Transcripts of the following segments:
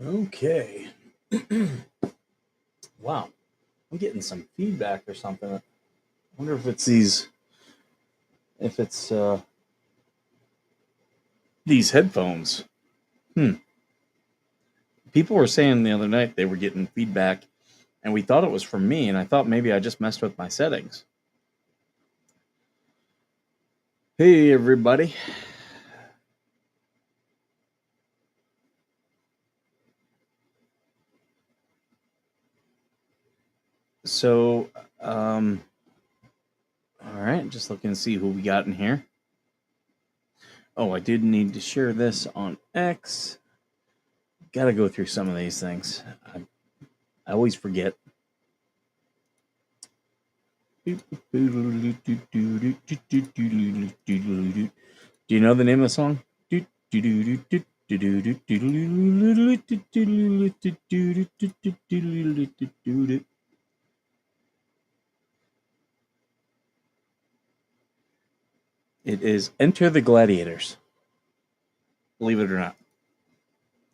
Okay. Wow. I'm getting some feedback or something. I wonder if it's these headphones. Hmm. People were saying the other night they were getting feedback and we thought it was from me, and I thought maybe I just messed with my settings. Hey everybody. So all right, just looking to see who we got in here. Oh, I did need to share this on X. Gotta go through some of these things. I always forget. Do you know the name of the song? It is Enter the Gladiators. Believe it or not.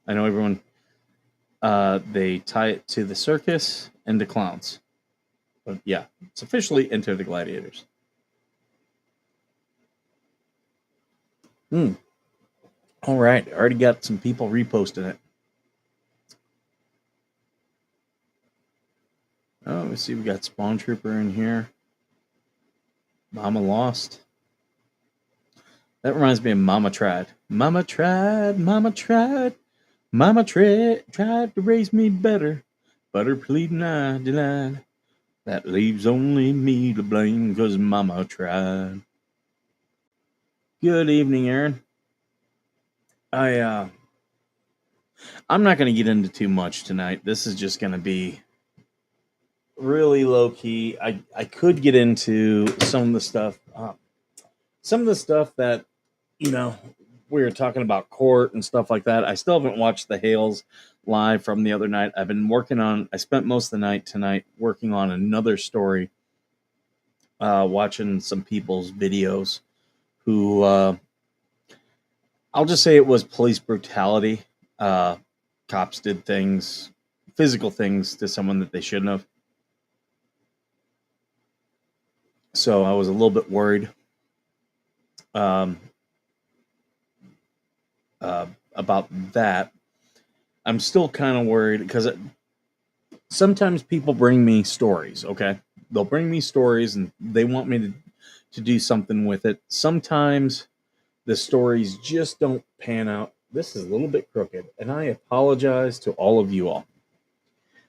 I know everyone, they tie it to the circus and the clowns. But yeah, it's officially Enter the Gladiators. All right, I already got some people reposting it. Oh, let's see, we got Spawn Trooper in here. Mama Lost. That reminds me of Mama Tried. Mama tried, Mama tried, Mama tried to raise me better, but her pleading I denied. That leaves only me to blame, 'cause Mama tried. Good evening, Aaron. I'm not going to get into too much tonight. This is just going to be really low key. I could get into some of the stuff that, you know, we were talking about court and stuff like that. I still haven't watched the Hales live from the other night. I spent most of the night tonight working on another story, watching some people's videos who, I'll just say it was police brutality. Cops did physical things to someone that they shouldn't have. So I was a little bit worried um, about that. I'm still kind of worried because sometimes people bring me stories, okay? They'll bring me stories and they want me to do something with it. Sometimes the stories just don't pan out. This is a little bit crooked, and I apologize to all of you all.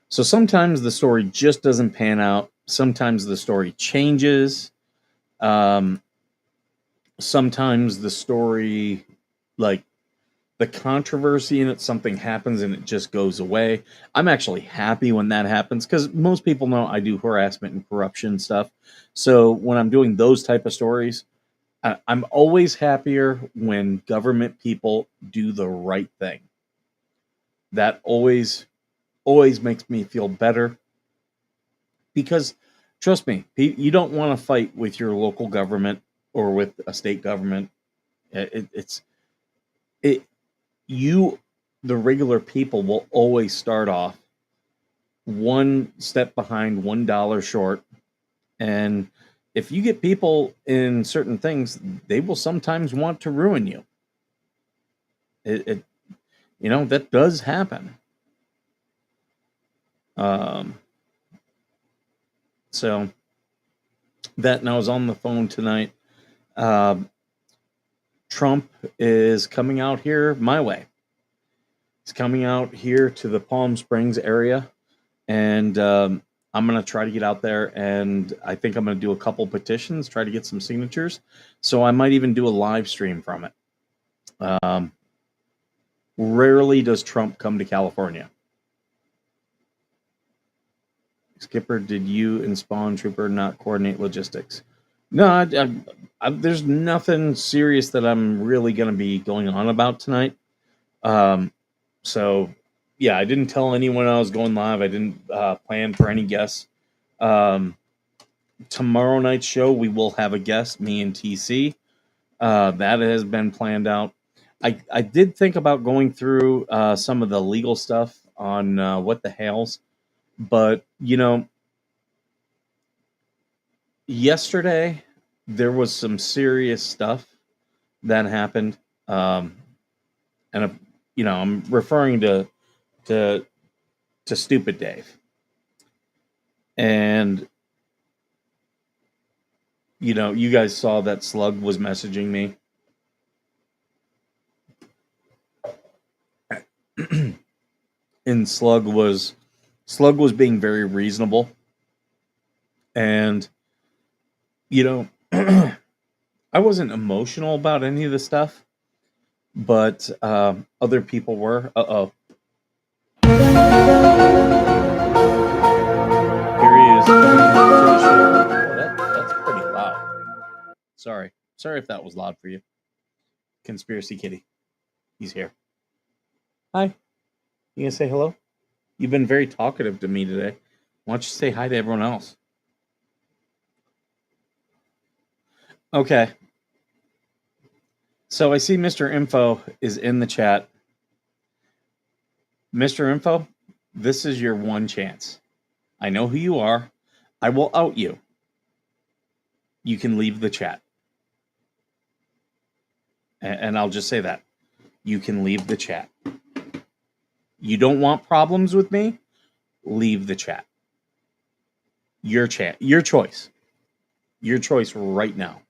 So sometimes the story just doesn't pan out. Sometimes the story changes. Sometimes the story, like, the controversy in it, something happens and it just goes away. I'm actually happy when that happens because most people know I do harassment and corruption stuff. So when I'm doing those type of stories, I'm always happier when government people do the right thing. That always makes me feel better because trust me, you don't want to fight with your local government or with a state government. It's it you the regular people will always start off one step behind, $1 short, and if you get people in certain things, they will sometimes want to ruin you. It that does happen. um so that, and I was on the phone tonight. um Trump is coming out here my way. He's coming out here to the Palm Springs area, and I'm going to try to get out there, and I think I'm going to do a couple petitions, try to get some signatures. So I might even do a live stream from it. Rarely does Trump come to California. Skipper, did you and Spawn Trooper not coordinate logistics? No, there's nothing serious that I'm really going to be going on about tonight. So, yeah, I didn't tell anyone I was going live. I didn't plan for any guests. Tomorrow night's show, we will have a guest, me and TC. That has been planned out. I did think about going through some of the legal stuff on what the hell's, but yesterday there was some serious stuff that happened, um, and I'm referring to to stupid Dave, and you guys saw that Slug was messaging me, and Slug was being very reasonable, and you know I wasn't emotional about any of the stuff, but other people were. Uh-oh. Here he is coming to the show. Oh, that's pretty loud. Sorry if that was loud for you. Conspiracy Kitty. He's here. Hi. You gonna say hello? You've been very talkative to me today. Why don't you say hi to everyone else? Okay. So I see Mr. Info is in the chat. Mr. Info, this is your one chance. I know who you are. I will out you. You can leave the chat. And I'll just say that. You can leave the chat. You don't want problems with me? Leave the chat. Your chat. Your choice. Your choice right now.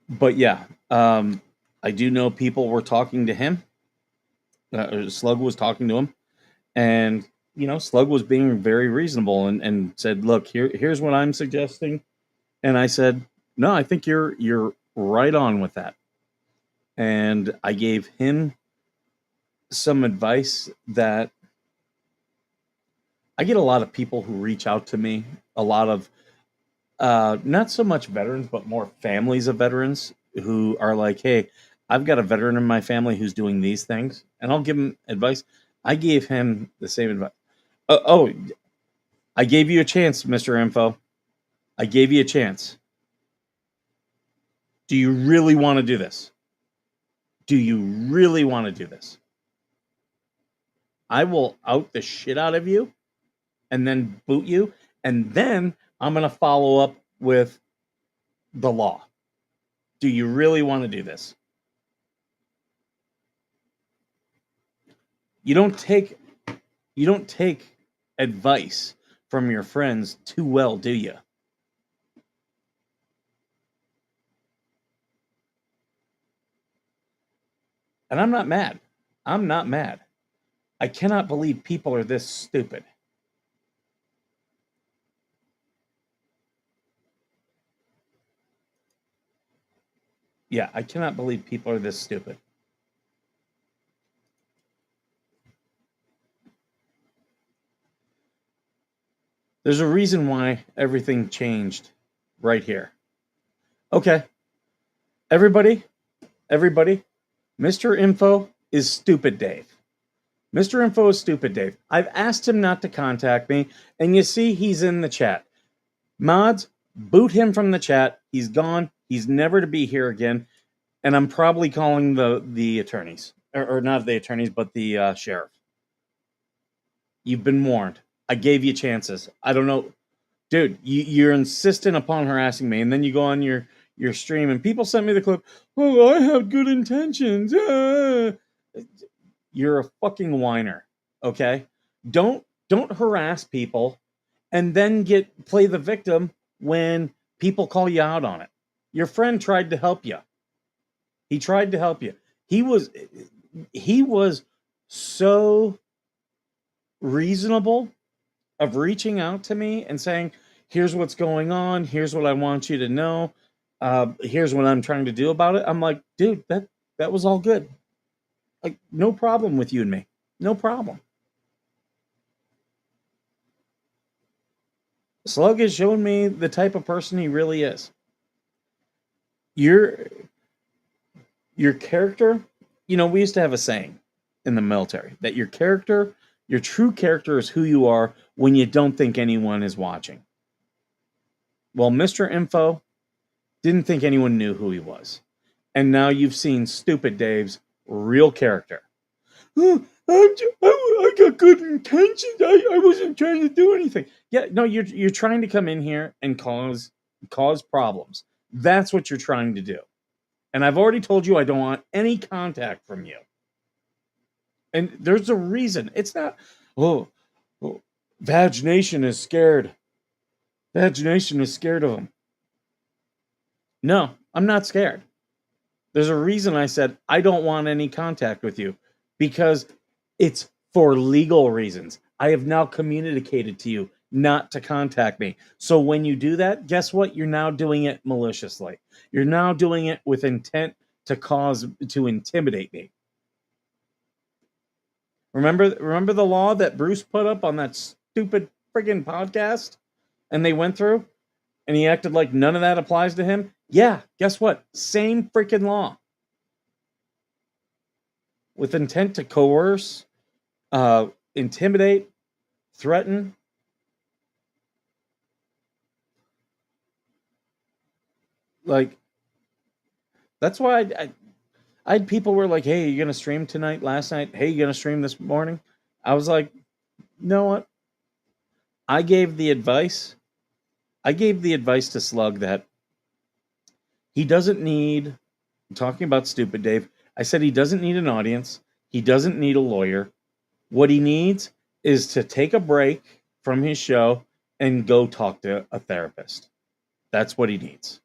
But yeah, I do know people were talking to him. Slug was talking to him, and Slug was being very reasonable and said, "Look, here's what I'm suggesting," and I said, "No, I think you're right on with that," and I gave him some advice that I get a lot of people who reach out to me, a lot of not so much veterans, but more families of veterans who are like, "Hey, I've got a veteran in my family who's doing these things," and I'll give him advice. I gave him the same advice. Oh, I gave you a chance, Mr. Info. I gave you a chance. Do you really want to do this? Do you really want to do this? I will out the shit out of you and then boot you, and then I'm going to follow up with the law. Do you really want to do this? You don't take advice from your friends too well, do you? And I'm not mad. I'm not mad. I cannot believe people are this stupid. Yeah, I cannot believe people are this stupid. There's a reason why everything changed right here. Okay. Everybody, Mr. Info is stupid Dave. Mr. Info is stupid Dave. I've asked him not to contact me, and you see he's in the chat. Mods, boot him from the chat. He's gone. He's never to be here again. And I'm probably calling the attorneys. Or not the attorneys, but the sheriff. You've been warned. I gave you chances. I don't know. Dude, you're insistent upon harassing me, and then you go on your stream, and people send me the clip. Oh, I have good intentions. You're a fucking whiner. Okay, don't harass people, and then play the victim when people call you out on it. Your friend tried to help you. He tried to help you. He was so reasonable of reaching out to me and saying, "Here's what's going on. Here's what I want you to know. Here's what I'm trying to do about it." I'm like, dude, that was all good. Like, no problem with you and me. No problem. Slug has shown me the type of person he really is. Your character, we used to have a saying in the military that your true character is who you are when you don't think anyone is watching. Well, Mr. Info Didn't think anyone knew who he was. And now you've seen Stupid Dave's real character. Oh, I got good intentions. I wasn't trying to do anything. Yeah, no, you're trying to come in here and cause problems. That's what you're trying to do. And I've already told you I don't want any contact from you. And there's a reason. It's not, oh, Vag Nation is scared. Vag Nation is scared of him. No, I'm not scared. There's a reason I said I don't want any contact with you, because it's for legal reasons. I have now communicated to you not to contact me. So when you do that, guess what? You're now doing it maliciously. You're now doing it with intent to intimidate me. Remember the law that Bruce put up on that stupid friggin' podcast and they went through, and he acted like none of that applies to him? Yeah, guess what? Same freaking law. With intent to coerce, intimidate, threaten. Like, that's why I had people were like, hey, you going to stream tonight, last night? Hey, you going to stream this morning? I was like, you know what? I gave the advice to Slug that he doesn't need, I'm talking about Stupid Dave, I said he doesn't need an audience. He doesn't need a lawyer. What he needs is to take a break from his show and go talk to a therapist. That's what he needs.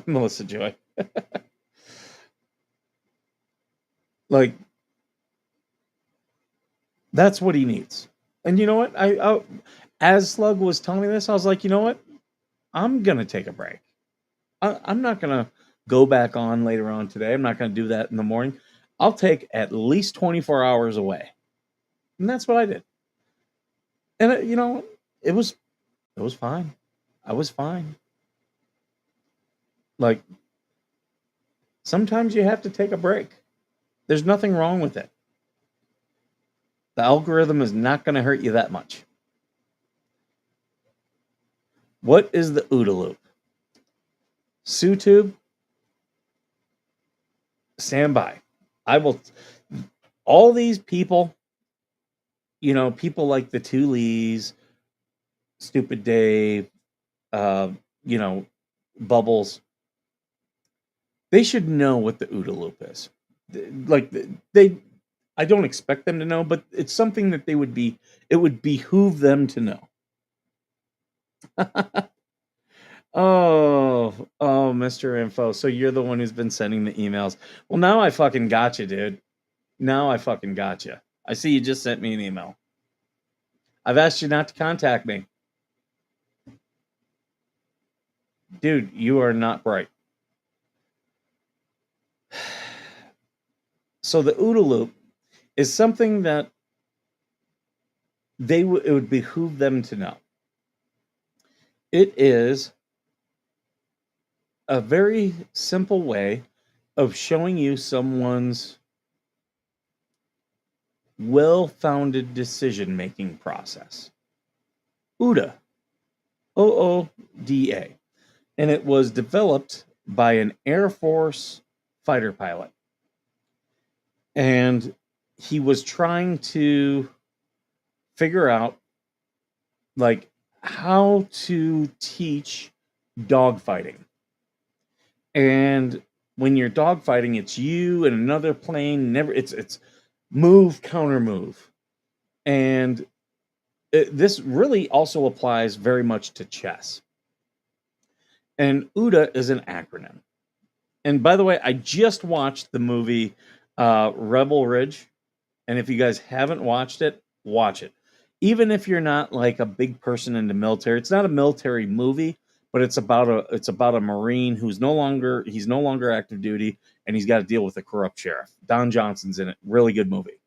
Melissa Joy. Like, that's what he needs. And you know what? I as Slug was telling me this, I was like, you know what? I'm going to take a break. I'm not going to go back on later on today. I'm not going to do that in the morning. I'll take at least 24 hours away. And that's what I did. And, you know, it was fine. I was fine. Like, sometimes you have to take a break. There's nothing wrong with it. The algorithm is not going to hurt you that much. What is the OODA loop? SueTube, stand by. I will. All these people, you know, people like the Two Lees, Stupid Dave, you know, Bubbles, they should know what the OODA loop is. Like, I don't expect them to know, but it's something that it would behoove them to know. Oh, Mr. Info. So you're the one who's been sending the emails. Well, now I fucking got you, dude. Now I fucking got you. I see you just sent me an email. I've asked you not to contact me. Dude, you are not bright. So the OODA loop is something that it would behoove them to know. It is a very simple way of showing you someone's well-founded decision-making process. OODA. OODA. And it was developed by an Air Force fighter pilot. And he was trying to figure out, like, how to teach dogfighting. And when you're dogfighting, it's you and another plane. It's move, counter move. And this really also applies very much to chess. And OODA is an acronym. And by the way, I just watched the movie Rebel Ridge. And if you guys haven't watched it, watch it. Even if you're not like a big person in the military, it's not a military movie, but it's about a Marine who's no longer active duty, and he's got to deal with a corrupt sheriff. Don Johnson's in it. Really good movie.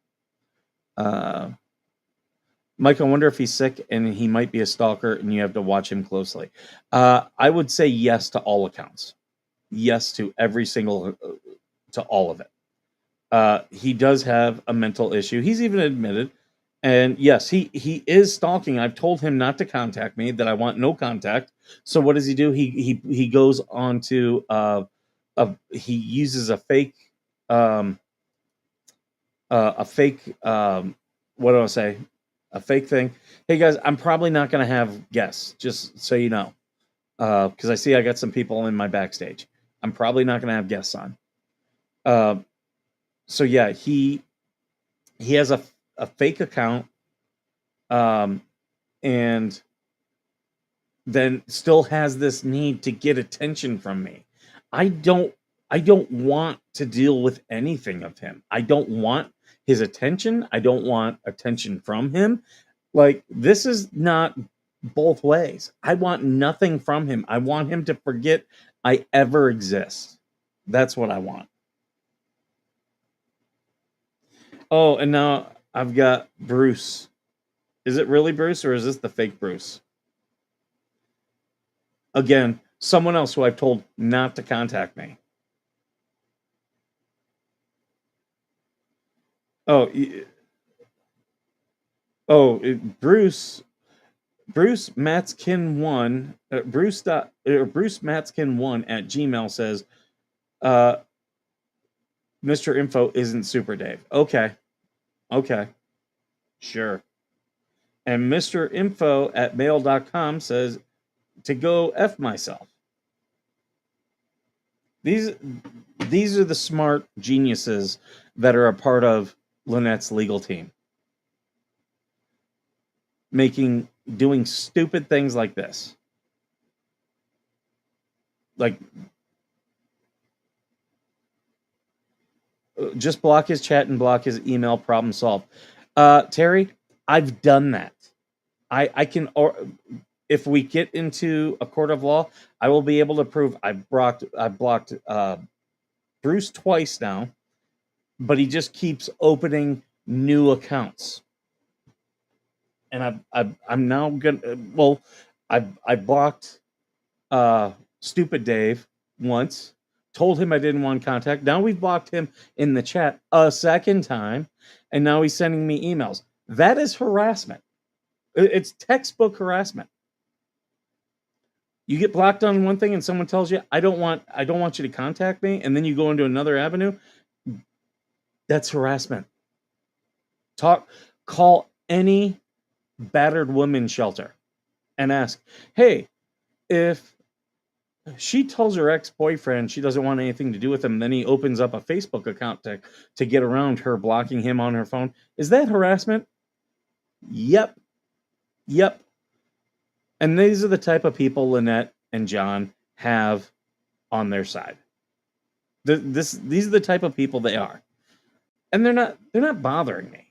Mike, I wonder if he's sick and he might be a stalker and you have to watch him closely. I would say yes to all accounts. Yes to to all of it. He does have a mental issue. He's even admitted, And yes, he is stalking. I've told him not to contact me, that I want no contact. So what does he do? He goes on to he uses um a fake what do I say? A fake thing. Hey guys, I'm probably not going to have guests, just so you know. Because I see I got some people in my backstage. I'm probably not going to have guests on. Uh, so yeah, he has a fake account, um, and then still has this need to get attention from me. I don't I don't want to deal with anything of him. I don't want his attention. I don't want attention from him. Like, this is not both ways. I want nothing from him. I want him to forget I ever exist. That's what I want. Oh, and now I've got Bruce. Is it really Bruce, or is this the fake Bruce? Again, someone else who I've told not to contact me. Oh, Bruce Matskin one Bruce Matskin one at Gmail says, uh, Mr. Info isn't Super Dave. Okay, sure. And Mr. Info at mail.com says to go F myself. These these are the smart geniuses that are a part of Lynette's legal team. Doing stupid things like this. Like, just block his chat and block his email, problem solved. Terry, I've done that. I can, or if we get into a court of law, I will be able to prove I blocked Bruce twice now, but he just keeps opening new accounts. And I'm now gonna, well, I blocked Stupid Dave once, told him I didn't want contact. Now we've blocked him in the chat a second time, and now he's sending me emails. That is harassment. It's textbook harassment. You get blocked on one thing and someone tells you, I don't want you to contact me, and then you go into another avenue. That's harassment. Call any battered woman shelter and ask, hey, if she tells her ex-boyfriend she doesn't want anything to do with him, then he opens up a Facebook account to get around her blocking him on her phone, is that harassment? Yep. And these are the type of people Lynette and John have on their side. These are the type of people they are. And they're not bothering me.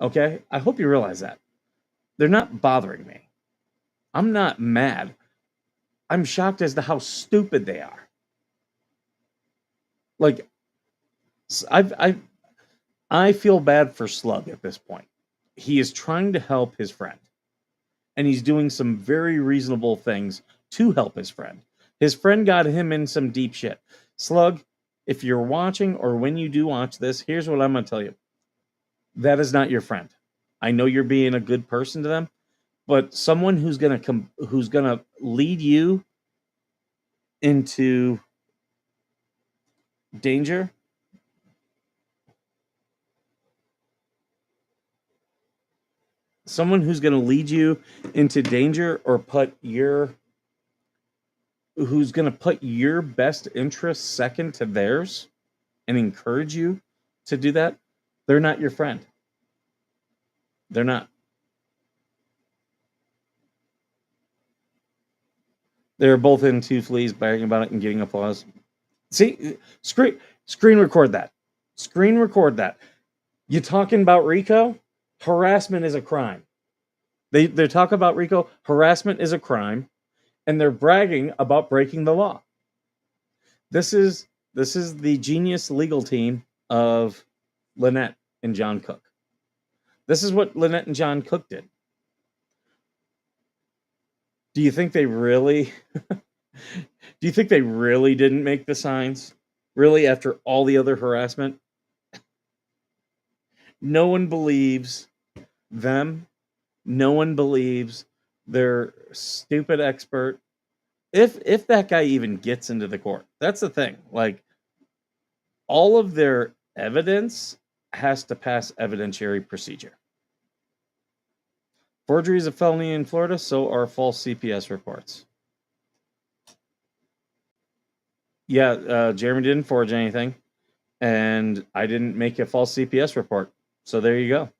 Okay? I hope you realize that. They're not bothering me. I'm not mad. I'm shocked as to how stupid they are. Like, I feel bad for Slug at this point. He is trying to help his friend, and he's doing some very reasonable things to help his friend. His friend got him in some deep shit. Slug, if you're watching, or when you do watch this, here's what I'm going to tell you. That is not your friend. I know you're being a good person to them, but someone who's going to lead you into danger, or who's going to put your best interests second to theirs and encourage you to do that, they're not your friend. They're not. They're both in two fleas, bragging about it and getting applause. See, screen record that. Screen record that. You talking about Rico? Harassment is a crime. They talk about Rico. Harassment is a crime, and they're bragging about breaking the law. This is the genius legal team of Lynette and John Cook. This is what Lynette and John Cook did. Do you think they really didn't make the signs? Really, after all the other harassment? No one believes them. No one believes their stupid expert. If that guy even gets into the court, that's the thing. Like, all of their evidence has to pass evidentiary procedure. Forgery is a felony in Florida, so are false CPS reports. Yeah, Jeremy didn't forge anything, and I didn't make a false CPS report. So there you go.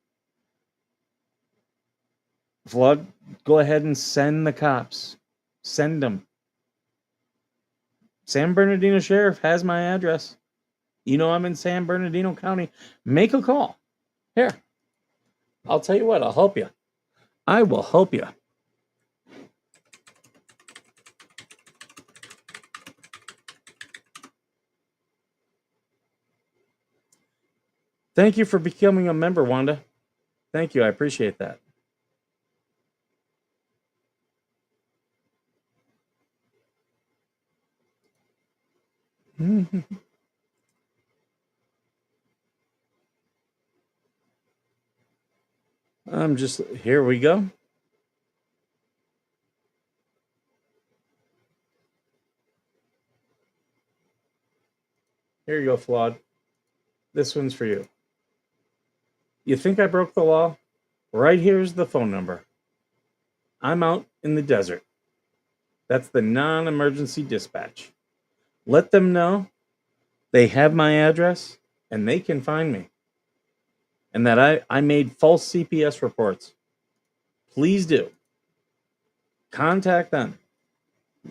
Flood, go ahead and send the cops. Send them. San Bernardino Sheriff has my address. You know I'm in San Bernardino County. Make a call. Here, I'll tell you what, I'll help you. I will help you. Thank you for becoming a member, Wanda. Thank you. I appreciate that. I'm just, here we go. Here you go, Flawed. This one's for you. You think I broke the law? Right here's the phone number. I'm out in the desert. That's the non-emergency dispatch. Let them know they have my address and they can find me. And that I made false CPS reports. Please do. Contact them.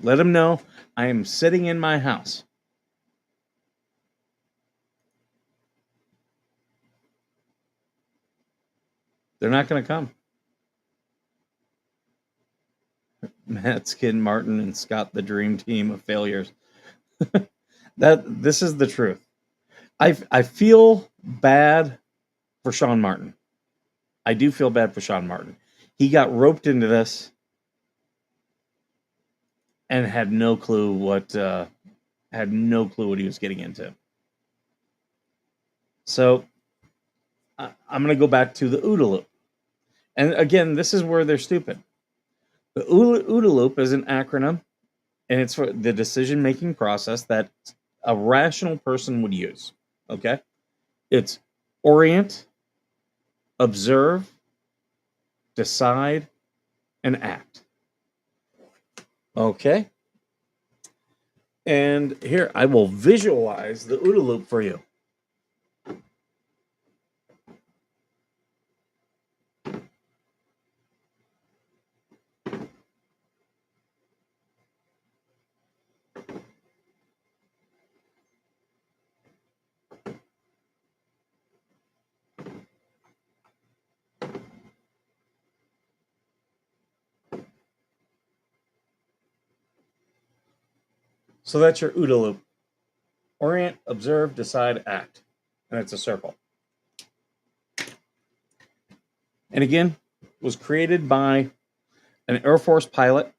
Let them know I am sitting in my house. They're not going to come. Matt, Skin, Martin, and Scott, the dream team of failures. This is the truth. I feel bad for Sean Martin. I do feel bad for Sean Martin. He got roped into this and had no clue what he was getting into. So I'm going to go back to the OODA loop. And again, this is where they're stupid. The OODA loop is an acronym, and it's for the decision-making process that a rational person would use. Okay? It's orient, observe, decide, and act. Okay? And here, I will visualize the OODA loop for you. So that's your OODA loop. Orient, observe, decide, act. And it's a circle. And again, was created by an Air Force pilot.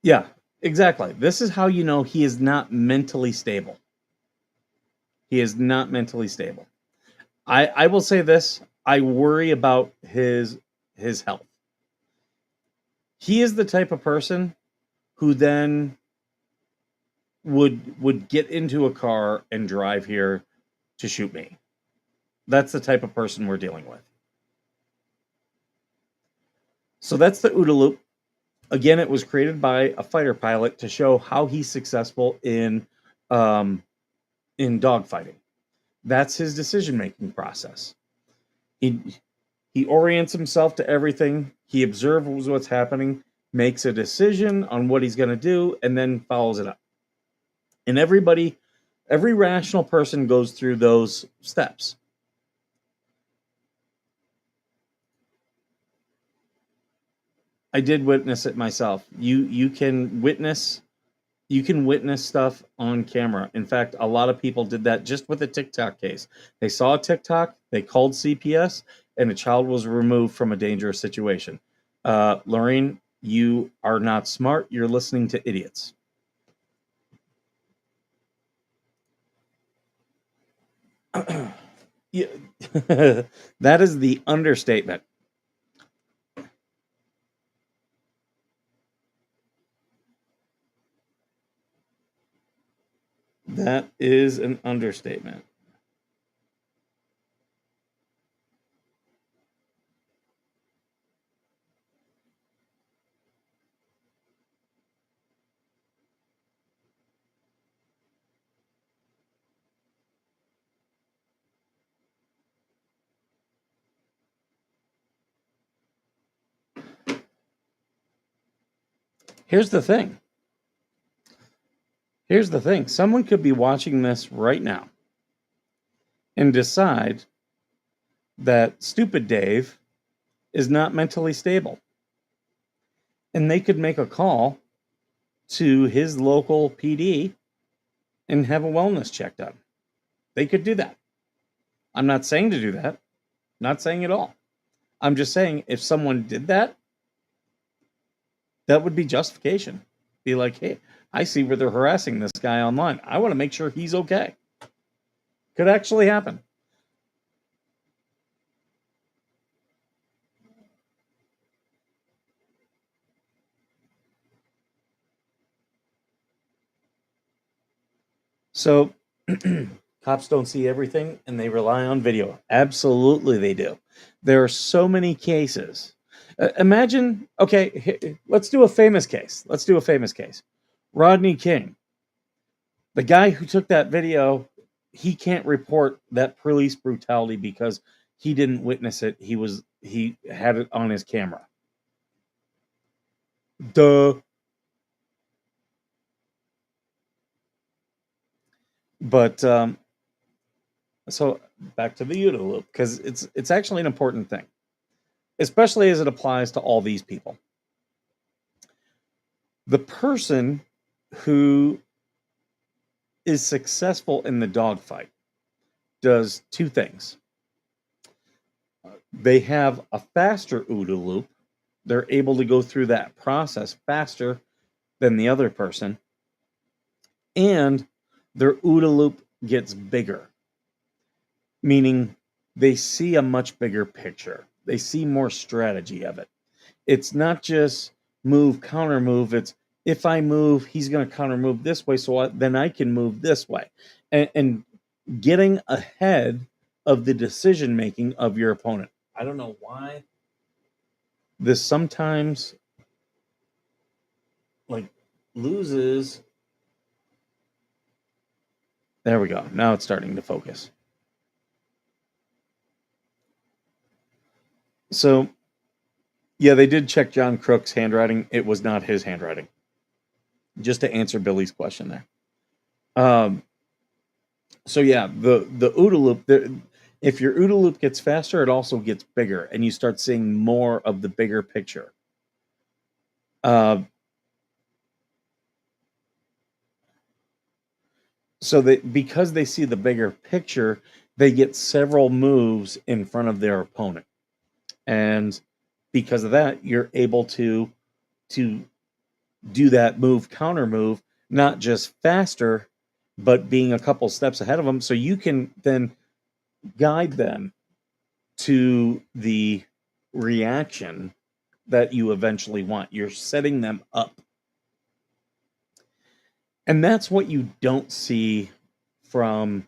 Yeah, exactly. This is how you know he is not mentally stable. He is not mentally stable. I will say this. I worry about his health. He is the type of person who then would get into a car and drive here to shoot me. That's the type of person we're dealing with. So that's the OODA loop. Again, it was created by a fighter pilot to show how he's successful in dogfighting. That's his decision-making process. He orients himself to everything. He observes what's happening, makes a decision on what he's going to do, and then follows it up. And every rational person goes through those steps. I did witness it myself. You can witness stuff on camera. In fact, a lot of people did that just with a TikTok case. They saw a TikTok, they called CPS, and a child was removed from a dangerous situation. Lorraine, you are not smart. You're listening to idiots. Yeah, that is the understatement. That is an understatement. Here's the thing. Here's the thing. Someone could be watching this right now and decide that stupid Dave is not mentally stable. And they could make a call to his local PD and have a wellness check done. They could do that. I'm not saying to do that. Not saying at all. I'm just saying if someone did that, that would be justification. Be like, hey, I see where they're harassing this guy online. I want to make sure he's okay. Could actually happen. So cops don't see everything and they rely on video. Absolutely, they do. There are so many cases. Imagine, okay, let's do a famous case. Let's do a famous case. Rodney King, the guy who took that video, he can't report that police brutality because he didn't witness it. He had it on his camera. Duh. But so back to the OODA loop because it's actually an important thing, especially as it applies to all these people. The person who is successful in the dogfight does two things. They have a faster OODA loop. They're able to go through that process faster than the other person, and their OODA loop gets bigger, meaning they see a much bigger picture. They see more strategy of it. It's not just move, counter move. It's if I move, he's going to counter move this way, so then I can move this way. And getting ahead of the decision making of your opponent. I don't know why this sometimes like loses. There we go. Now it's starting to focus. So, yeah, they did check John Crook's handwriting. It was not his handwriting. Just to answer Billy's question there. So yeah, the OODA loop. If your OODA loop gets faster, it also gets bigger, and you start seeing more of the bigger picture. So because they see the bigger picture, they get several moves in front of their opponent, and because of that, you're able to do that move, counter move, not just faster, but being a couple steps ahead of them, so you can then guide them to the reaction that you eventually want. You're setting them up. And that's what you don't see from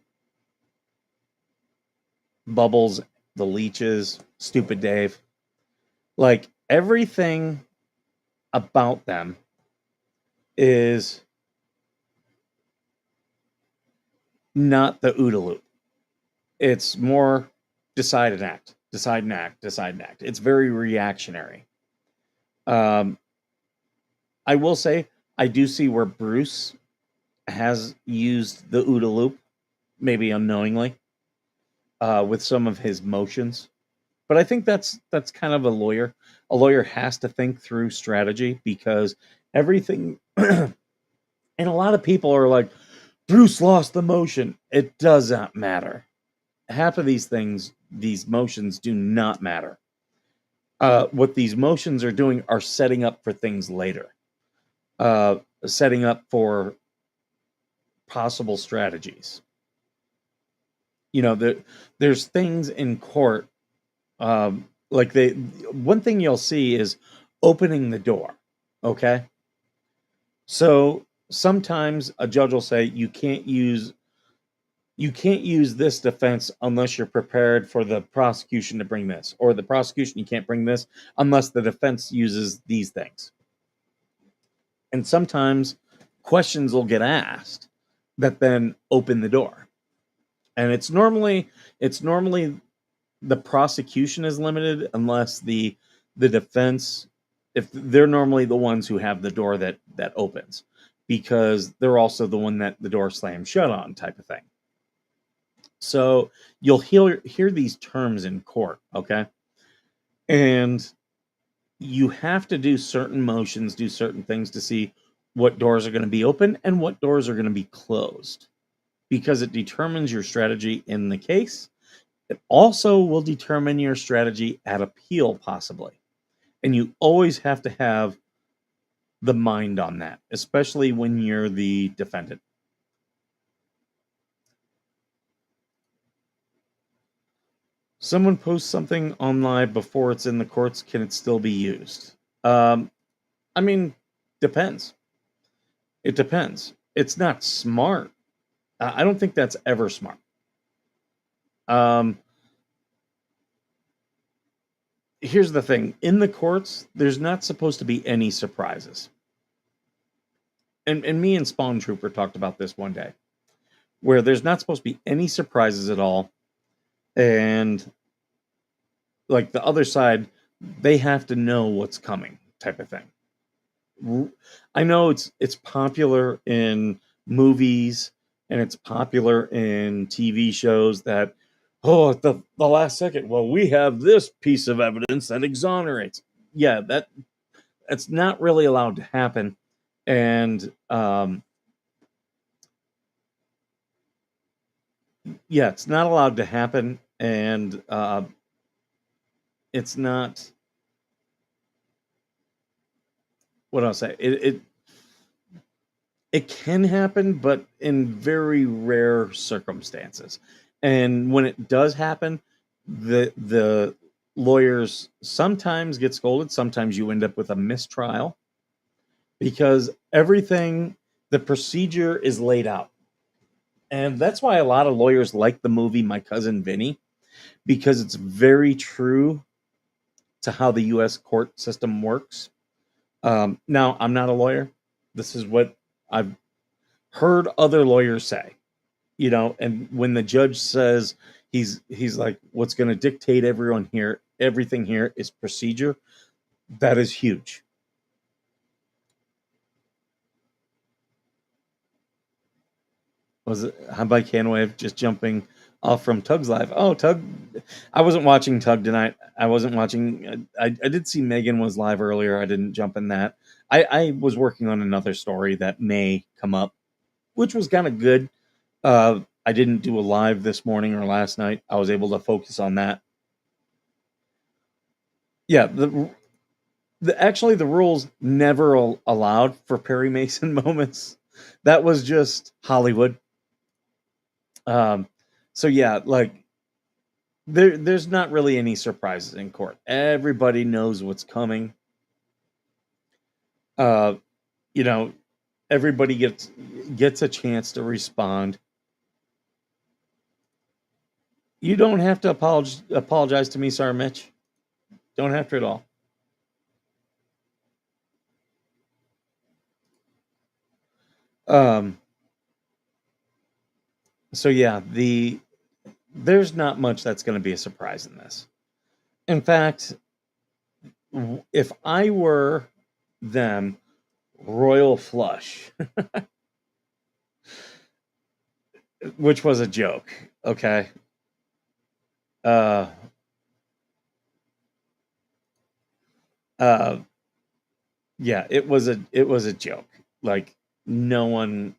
Bubbles, the Leeches, Stupid Dave. Like everything about them is not the OODA loop. It's more decide and act, decide and act, decide and act. It's very reactionary. I will say I do see where Bruce has used the OODA loop, maybe unknowingly, with some of his motions. But I think that's kind of a lawyer. A lawyer has to think through strategy because everything and a lot of people are like, Bruce lost the motion. It does not matter. Half of these things, these motions do not matter. What these motions are doing are setting up for things later, setting up for possible strategies. You know, there's things in court, like they one thing you'll see is opening the door. Okay, so sometimes a judge will say you can't use this defense unless you're prepared for the prosecution to bring this, or the prosecution you can't bring this unless the defense uses these things. And sometimes questions will get asked that then open the door. And it's normally the prosecution is limited unless the defense, if they're normally the ones who have the door that opens, because they're also the one that the door slams shut on, type of thing. So you'll hear these terms in court, okay? And you have to do certain motions, do certain things to see what doors are going to be open and what doors are going to be closed, because it determines your strategy in the case. It also will determine your strategy at appeal, possibly. And you always have to have the mind on that, especially when you're the defendant. Someone posts something online before it's in the courts, can it still be used? Um, I mean, depends. It depends. It's not smart. I don't think that's ever smart. Um, Here's the thing: in the courts, there's not supposed to be any surprises. And me and Spawn Trooper talked about this one day, where there's not supposed to be any surprises at all, and like the other side, they have to know what's coming, type of thing. I know it's popular in movies and it's popular in TV shows that, oh, at the last second, well, we have this piece of evidence that exonerates. Yeah, that's not really allowed to happen. And yeah, it's not allowed to happen. And it's not, what I'll say, it can happen, but in very rare circumstances. And when it does happen, the lawyers sometimes get scolded. Sometimes you end up with a mistrial because everything, the procedure is laid out. And that's why a lot of lawyers like the movie My Cousin Vinny, because it's very true to how the U.S. court system works. Now, I'm not a lawyer. This is what I've heard other lawyers say, and when the judge says he's like, what's going to dictate everything here is procedure. That is huge. Was it how by Canwave just jumping off from Tug's live? Oh, Tug, I wasn't watching Tug tonight. I wasn't watching. I did see Megan was live earlier. I didn't jump in that. I was working on another story that may come up, which was kind of good. I didn't do a live this morning or last night. I was able to focus on that. Yeah, actually the rules never allowed for Perry Mason moments. That was just Hollywood. Um, so yeah, like there's not really any surprises in court. Everybody knows what's coming. Uh, you know, everybody gets a chance to respond. You don't have to apologize to me, sorry, Mitch. Don't have to at all. Um, so yeah, there's not much that's going to be a surprise in this. In fact, if I were them, royal flush, which was a joke. Okay. Uh, uh, yeah, it was a joke. Like no one,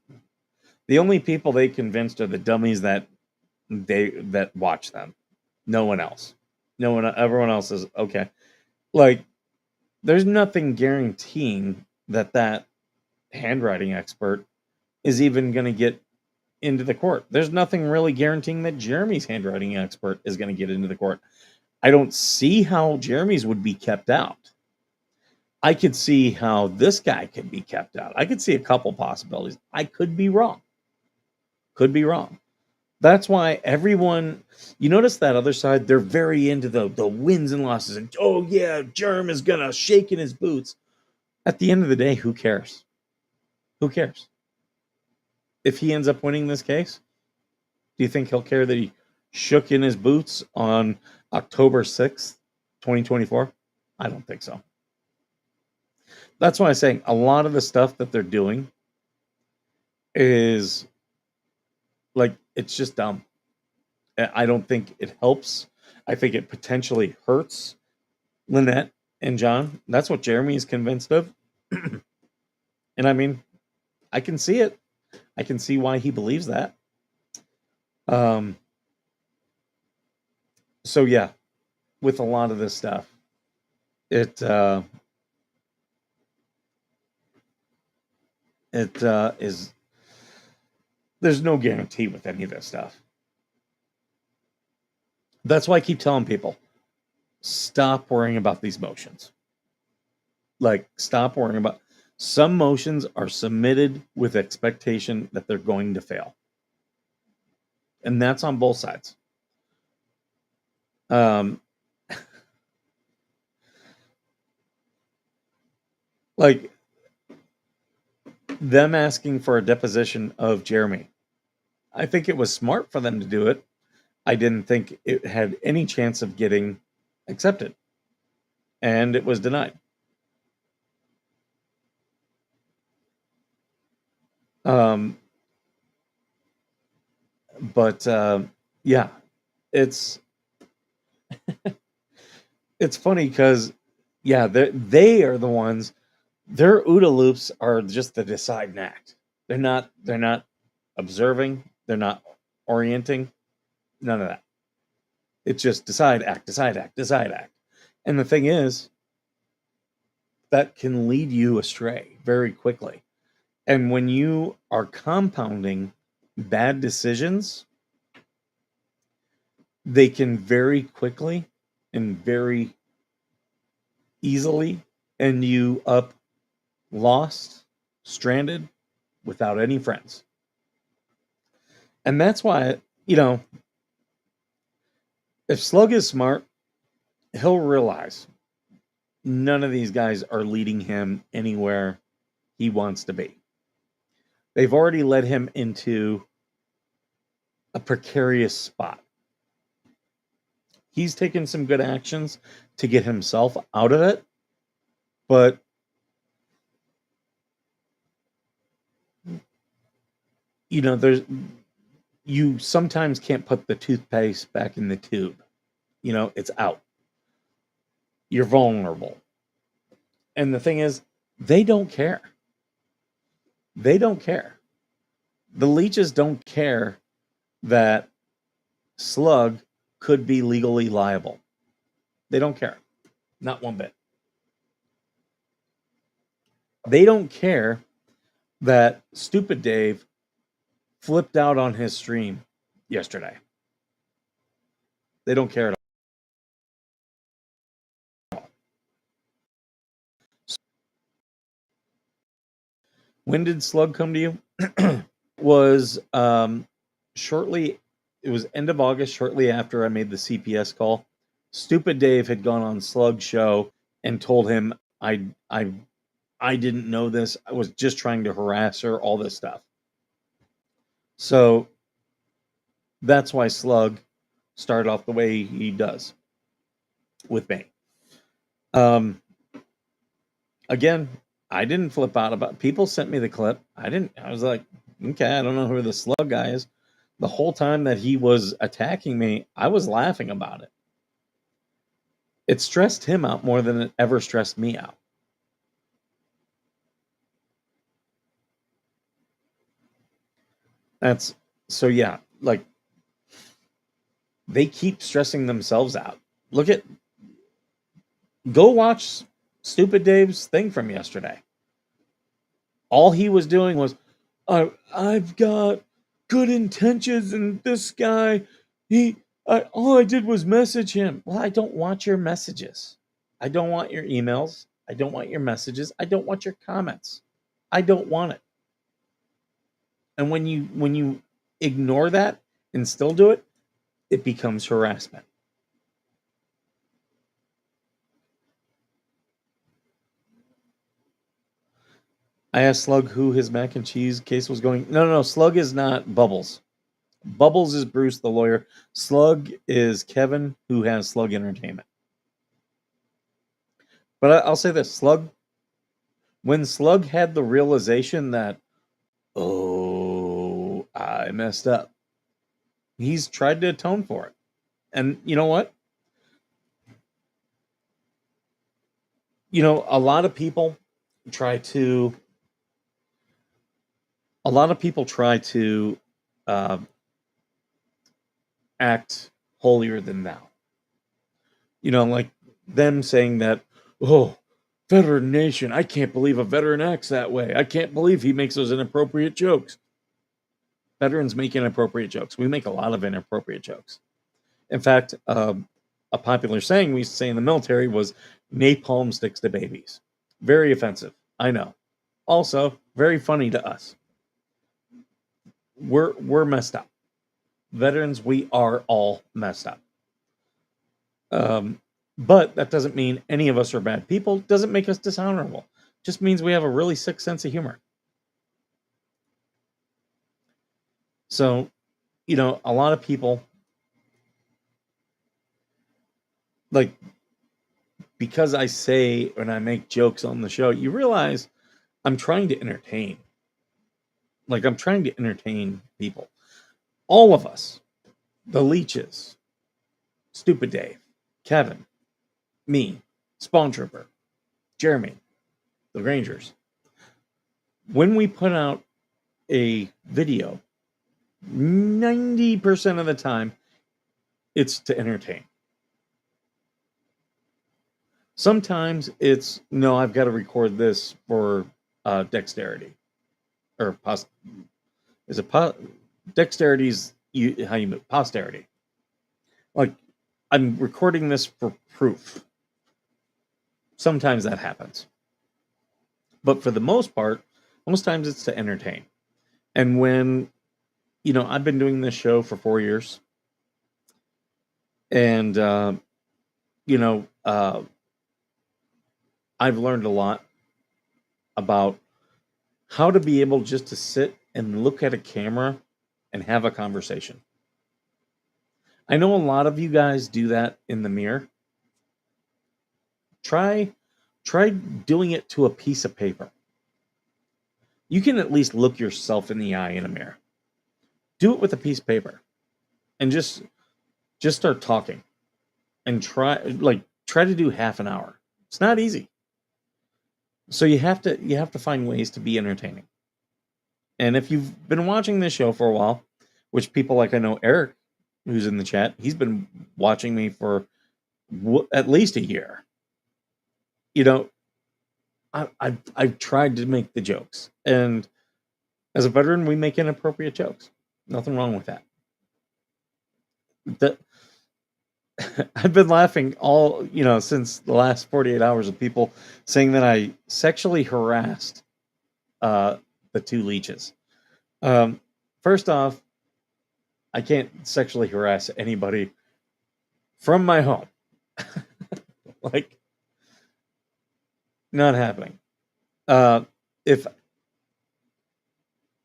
the only people they convinced are the dummies that watch them. No one else. No one. Everyone else is okay. Like there's nothing guaranteeing that handwriting expert is even going to get into the court. There's nothing really guaranteeing that Jeremy's handwriting expert is going to get into the court. I don't see how Jeremy's would be kept out. I could see how this guy could be kept out. I could see a couple possibilities. I could be wrong. Could be wrong. That's why everyone, you notice that other side, they're very into the wins and losses. And, oh, yeah, Jerem is going to shake in his boots. At the end of the day, who cares? Who cares? If he ends up winning this case, do you think he'll care that he shook in his boots on October 6th, 2024? I don't think so. That's why I'm saying a lot of the stuff that they're doing is like, it's just dumb. I don't think it helps. I think it potentially hurts Lynette and John. That's what Jeremy is convinced of. And I mean, I can see it. I can see why he believes that. So yeah, with a lot of this stuff, it is, there's no guarantee with any of this stuff. That's why I keep telling people, stop worrying about these motions. Like, stop worrying about, some motions are submitted with expectation that they're going to fail. And that's on both sides. Like, them asking for a deposition of Jeremy, I think it was smart for them to do it. I didn't think it had any chance of getting accepted. And it was denied. But yeah, it's it's funny because yeah, they are the ones. Their OODA loops are just the decide and act. They're not observing. They're not orienting. None of that. It's just decide, act, decide, act, decide, act. And the thing is, that can lead you astray very quickly. And when you are compounding bad decisions, they can very quickly and very easily end you up lost, stranded, without any friends. And that's why, if Slug is smart, he'll realize none of these guys are leading him anywhere he wants to be. They've already led him into a precarious spot. He's taken some good actions to get himself out of it, but you sometimes can't put the toothpaste back in the tube. It's out. You're vulnerable. And the thing is, they don't care. They don't care. The leeches don't care that Slug could be legally liable. They don't care. Not one bit. They don't care that Stupid Dave flipped out on his stream yesterday. They don't care at all. When did Slug come to you? Was shortly, it was end of August, shortly after I made the CPS call. Stupid Dave had gone on Slug's show and told him I didn't know this. I was just trying to harass her, all this stuff. So that's why Slug started off the way he does with me. Again, I didn't flip out about it. People sent me the clip. I was like, okay, I don't know who the Slug guy is. The whole time that he was attacking me, I was laughing about it. It stressed him out more than it ever stressed me out. So yeah, like, they keep stressing themselves out. Go watch Stupid Dave's thing from yesterday. All he was doing was, I've got good intentions, and this guy, all I did was message him. Well, I don't want your messages. I don't want your emails. I don't want your messages. I don't want your comments. I don't want it. And when you ignore that and still do it, it becomes harassment. I asked Slug who his mac and cheese case was going. No. Slug is not Bubbles. Bubbles is Bruce, the lawyer. Slug is Kevin, who has Slug Entertainment. But I'll say this: when Slug had the realization that, oh, I messed up, he's tried to atone for it. And you know what? A lot of people try to uh, act holier than thou. Like them saying that, oh, veteran nation, I can't believe a veteran acts that way. I can't believe he makes those inappropriate jokes. Veterans make inappropriate jokes. We make a lot of inappropriate jokes. In fact, a popular saying we used to say in the military was napalm sticks to babies. Very offensive, I know. Also, very funny to us. We're messed up. Veterans, we are all messed up. But that doesn't mean any of us are bad people. Doesn't make us dishonorable. Just means we have a really sick sense of humor. So, a lot of people, like, because I say and I make jokes on the show, you realize I'm trying to entertain. Like, I'm trying to entertain people. All of us, the Leeches, Stupid Dave, Kevin, me, Spawn Trooper, Jeremy, the Rangers. When we put out a video, 90% of the time, it's to entertain. Sometimes it's, no, I've got to record this for dexterity. Or dexterity's how you move, posterity. Like, I'm recording this for proof. Sometimes that happens. But for the most part, most times it's to entertain. And when, I've been doing this show for 4 years. And, I've learned a lot about how to be able just to sit and look at a camera and have a conversation. I know a lot of you guys do that in the mirror. Try doing it to a piece of paper. You can at least look yourself in the eye in a mirror. Do it with a piece of paper and just start talking and try to do half an hour. It's not easy. So you have to find ways to be entertaining. And if you've been watching this show for a while, which people like I know Eric, who's in the chat, he's been watching me for at least a year. I've tried to make the jokes, and as a veteran, we make inappropriate jokes. Nothing wrong with that. I've been laughing all since the last 48 hours of people saying that I sexually harassed the two leeches. First off, I can't sexually harass anybody from my home. Like, not happening. If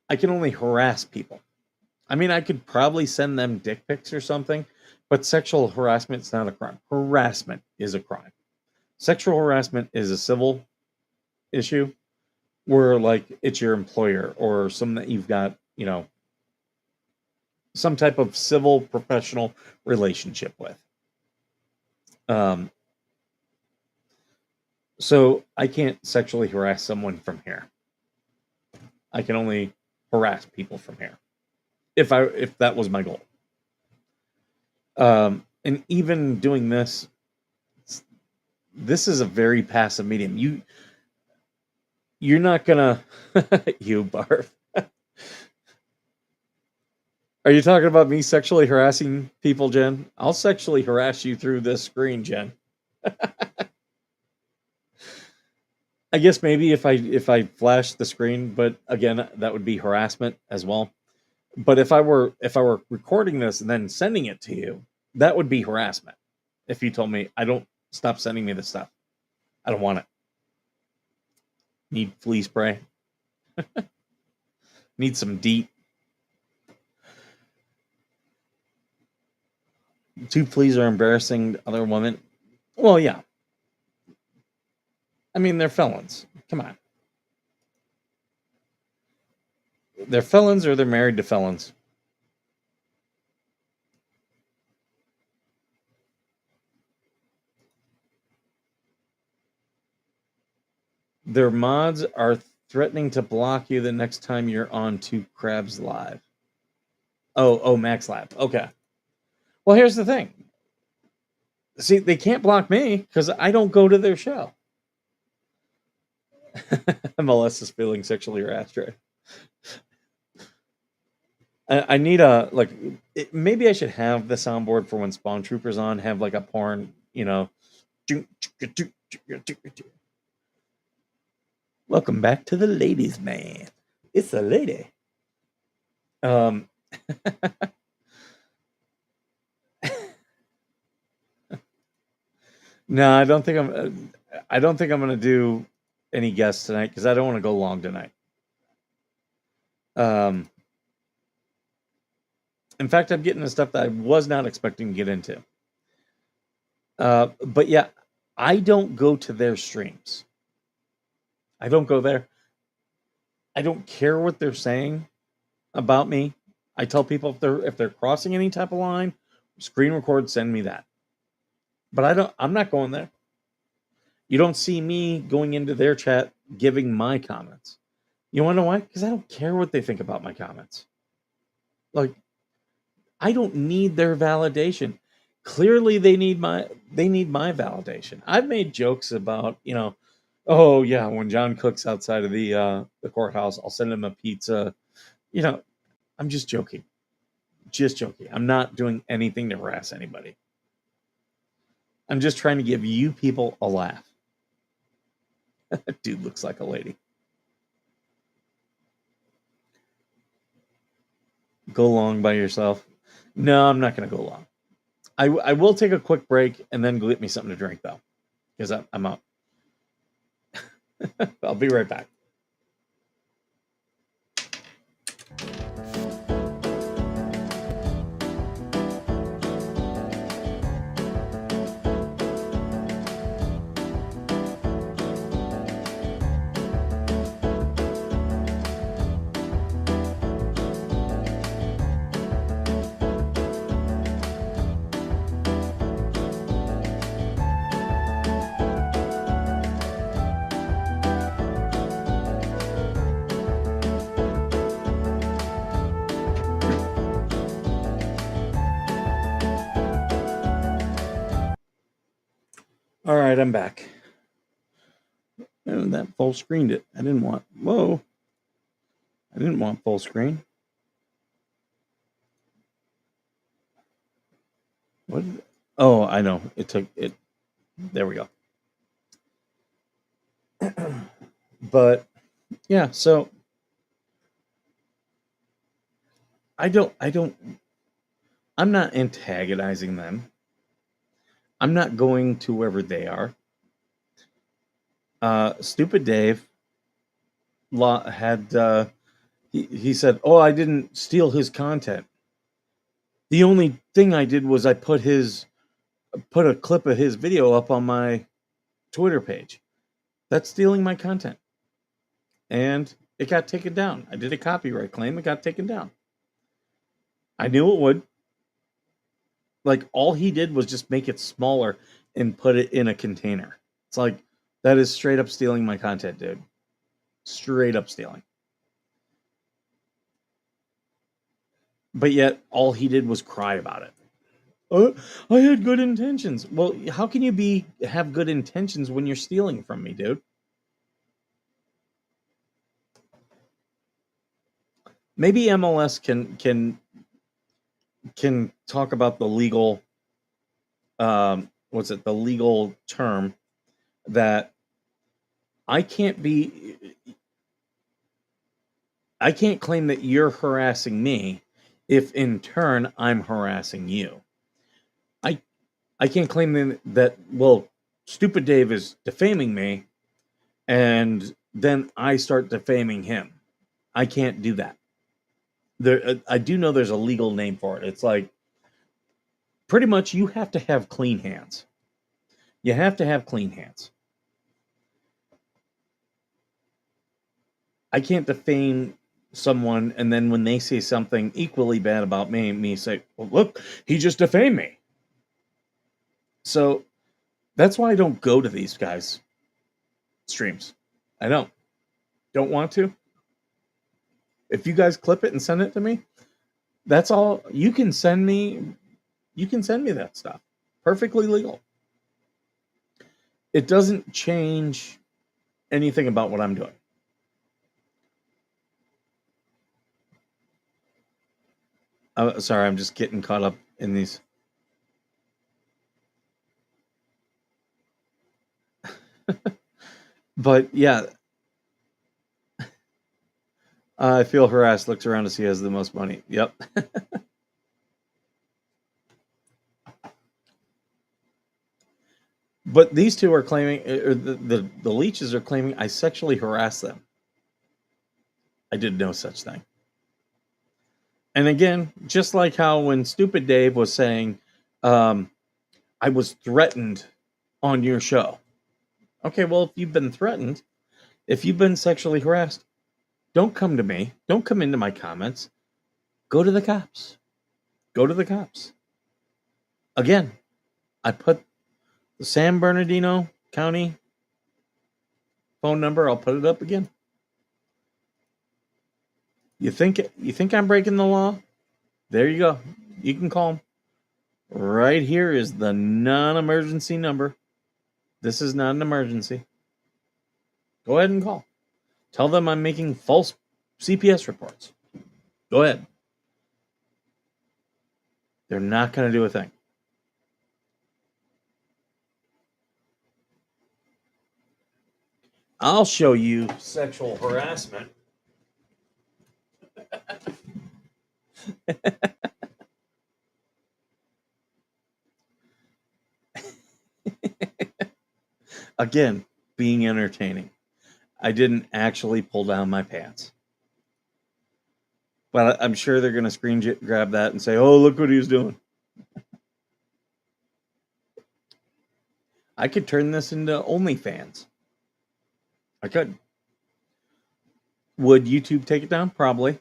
I can only harass people. I mean, I could probably send them dick pics or something, but sexual harassment is not a crime. Harassment is a crime. Sexual harassment is a civil issue where, like, it's your employer or someone that you've got, some type of civil professional relationship with. So I can't sexually harass someone from here. I can only harass people from here. If that was my goal. And even doing this is a very passive medium. You're not gonna you barf. Are you talking about me sexually harassing people, Jen? I'll sexually harass you through this screen, Jen. I guess maybe if I flash the screen, but again, that would be harassment as well. But if I were recording this and then sending it to you, that would be harassment. If you told me I don't stop sending me this stuff, I don't want it. Need flea spray. Need some DEET. 2 fleas are embarrassing to other women. Well, yeah. I mean, they're felons. Come on. They're felons or they're married to felons. Their mods are threatening to block you the next time you're on Two Crabs Live. Oh, Max Lab. Okay. Well, here's the thing. See, they can't block me because I don't go to their show. MLS is feeling sexually harassed, right? I need a maybe I should have the soundboard for when Spawn Trooper's on. Have like a porn, Welcome back to the ladies' man. It's a lady. Um, no, I don't think I'm. I don't think I'm going to do any guests tonight because I don't want to go long tonight. In fact, I'm getting into stuff that I was not expecting to get into. But yeah, I don't go to their streams. I don't go there. I don't care what they're saying about me. I tell people if they're crossing any type of line, screen record, send me that. But I'm not going there. You don't see me going into their chat giving my comments. You want to know why? Because I don't care what they think about my comments. Like, I don't need their validation. Clearly they need my validation. I've made jokes about, oh yeah, when John cooks outside of the courthouse, I'll send him a pizza. I'm just joking. Just joking. I'm not doing anything to harass anybody. I'm just trying to give you people a laugh. That dude looks like a lady. Go long by yourself. No, I'm not going to go long. I will take a quick break and then go get me something to drink, though, because I'm out. I'll be right back. All right, I'm back. And that full screened it. I didn't want full screen. What? Oh, I know. It took it. There we go. But yeah, so I'm not antagonizing them. I'm not going to wherever they are. Stupid Dave had he said, "Oh, I didn't steal his content. The only thing I did was I put a clip of his video up on my Twitter page. That's stealing my content." And it got taken down. I did a copyright claim. It got taken down. I knew it would. Like, all he did was just make it smaller and put it in a container. It's like, that is straight up stealing my content, dude. Straight up stealing. But yet, all he did was cry about it. I had good intentions. Well, how can you have good intentions when you're stealing from me, dude? Maybe MLS can can talk about the legal, what's it, the legal term that I can't be, I can't claim that you're harassing me if in turn I'm harassing you. I I can't claim that, well, stupid Dave is defaming me and then I start defaming him. I can't do that. I do know there's a legal name for it. It's like pretty much you have to have clean hands. You have to have clean hands. I can't defame someone and then when they say something equally bad about me say, well, look, he just defamed me. So that's why I don't go to these guys' streams. I don't want to. If you guys clip it and send it to me, that's all. You can send me that stuff. Perfectly legal. It doesn't change anything about what I'm doing. Sorry, I'm just getting caught up in these. But yeah, I feel harassed. Looks around to see who has the most money. Yep. But these two are claiming, or the leeches are claiming I sexually harassed them. I did no such thing. And again, just like how when Stupid Dave was saying, I was threatened on your show. Okay, well, if you've been threatened, if you've been sexually harassed, don't come to me. Don't come into my comments. Go to the cops. Go to the cops. Again, I put the San Bernardino County phone number. I'll put it up again. You think I'm breaking the law? There you go. You can call them. Right here is the non-emergency number. This is not an emergency. Go ahead and call. Tell them I'm making false CPS reports. Go ahead. They're not going to do a thing. I'll show you sexual harassment. Again, being entertaining. I didn't actually pull down my pants. But I'm sure they're going to screen grab that and say, oh, look what he's doing. I could turn this into OnlyFans. I could. Would YouTube take it down? Probably.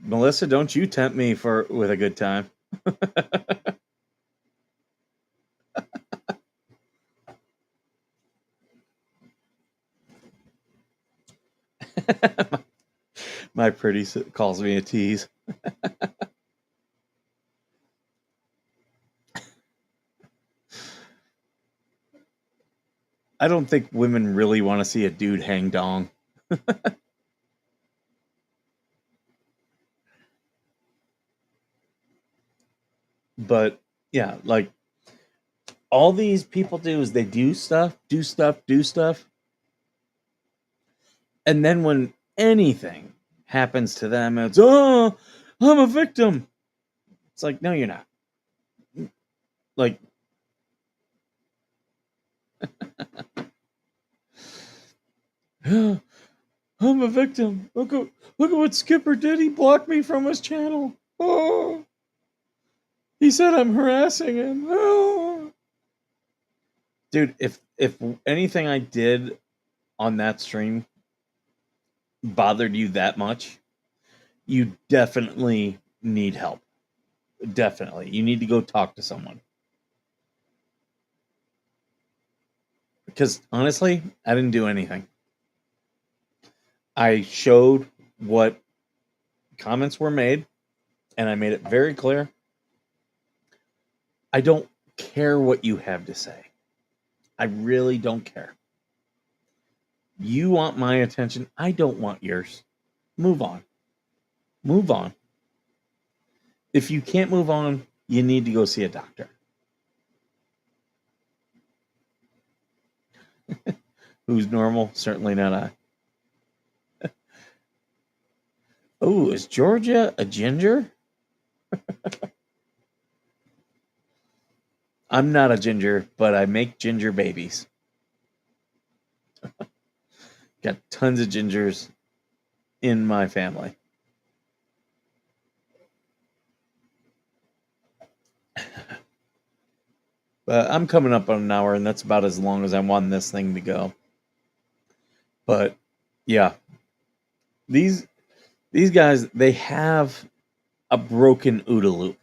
Melissa, don't you tempt me with a good time. My pretty calls me a tease. I don't think women really want to see a dude hang dong. But yeah, like all these people do is they do stuff. And then when anything happens to them, it's, oh, I'm a victim. It's like, no, you're not. Like, I'm a victim. Look at what Skipper did. He blocked me from his channel. Oh, he said I'm harassing him. Oh. Dude, if anything I did on that stream bothered you that much, you definitely need help. Definitely. You need to go talk to someone. Because honestly, I didn't do anything. I showed what comments were made, and I made it very clear. I don't care what you have to say. I really don't care. You want my attention. I don't want yours. Move on. Move on. If you can't move on, you need to go see a doctor. Who's normal? Certainly not I. Oh, is Georgia a ginger? I'm not a ginger, but I make ginger babies. Got tons of gingers in my family. But I'm coming up on an hour, and that's about as long as I want this thing to go. But yeah, these guys, they have a broken OODA loop.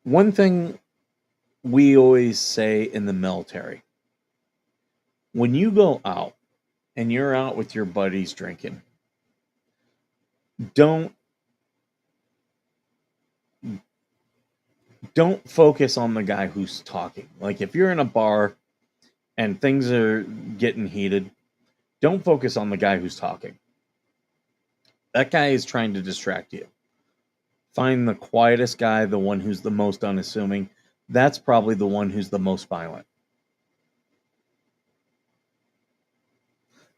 One thing we always say in the military, when you go out and you're out with your buddies drinking, don't focus on the guy who's talking. Like if you're in a bar and things are getting heated, don't focus on the guy who's talking. That guy is trying to distract you. Find the quietest guy, the one who's the most unassuming. That's probably the one who's the most violent.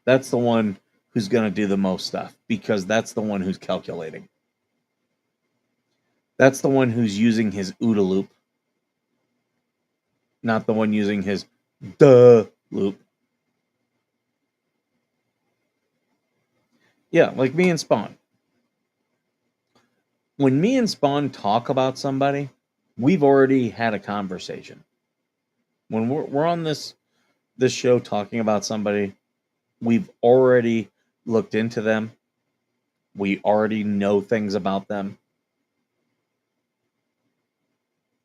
That's the one who's going to do the most stuff because that's the one who's calculating. That's the one who's using his OODA loop, not the one using his duh loop. Yeah, like me and Spawn. When me and Spawn talk about somebody, we've already had a conversation. When we're on this show talking about somebody, we've already looked into them. We already know things about them.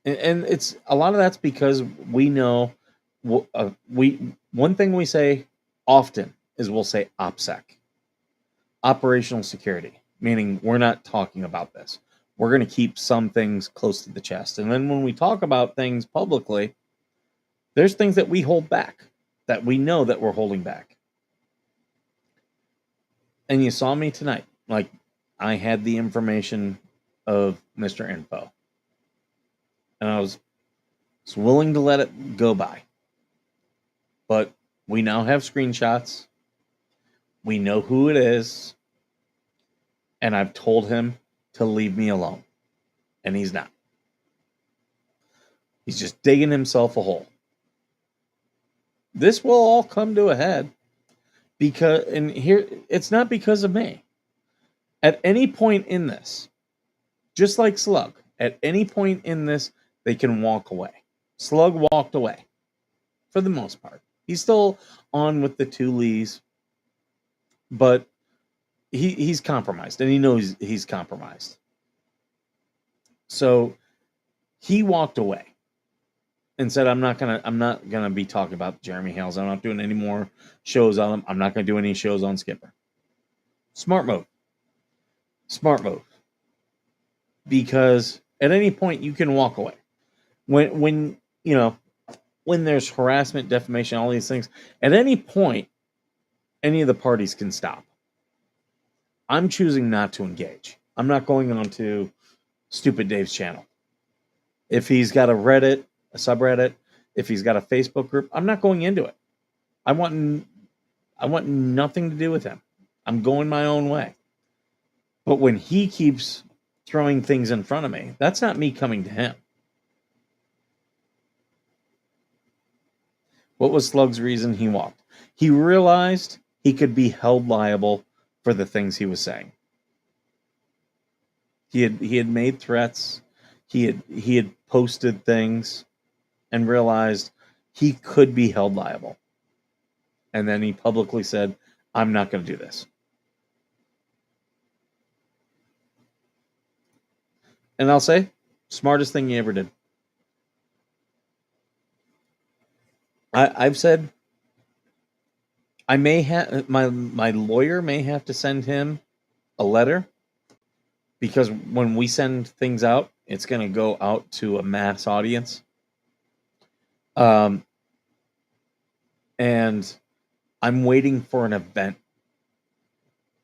And it's a lot of that's because we know one thing we say often is we'll say OPSEC, operational security, meaning we're not talking about this. We're going to keep some things close to the chest. And then when we talk about things publicly, there's things that we hold back, that we know that we're holding back. And you saw me tonight. Like, I had the information of Mr. Info. And I was willing to let it go by. But we now have screenshots. We know who it is. And I've told him to leave me alone. And he's not. He's just digging himself a hole. This will all come to a head because, and here, it's not because of me. At any point in this, just like Slug, at any point in this, they can walk away. Slug walked away for the most part. He's still on with the two Lees, but he's compromised, and he knows he's compromised. So he walked away and said, I'm not gonna be talking about Jeremy Hales. I'm not doing any more shows on him. I'm not gonna do any shows on Skipper. Smart move. Because at any point you can walk away. When you know, when there's harassment, defamation, all these things, at any point, any of the parties can stop. I'm choosing not to engage. I'm not going on to Stupid Dave's channel. If he's got a Reddit, a subreddit, if he's got a Facebook group, I'm not going into it. I want nothing to do with him. I'm going my own way. But when he keeps throwing things in front of me, that's not me coming to him. What was Slug's reason he walked? He realized he could be held liable for the things he was saying. He had made threats. He had posted things and realized he could be held liable. And then he publicly said, I'm not going to do this. And I'll say, smartest thing he ever did. I've said I may have my lawyer may have to send him a letter because when we send things out, it's going to go out to a mass audience. And I'm waiting for an event.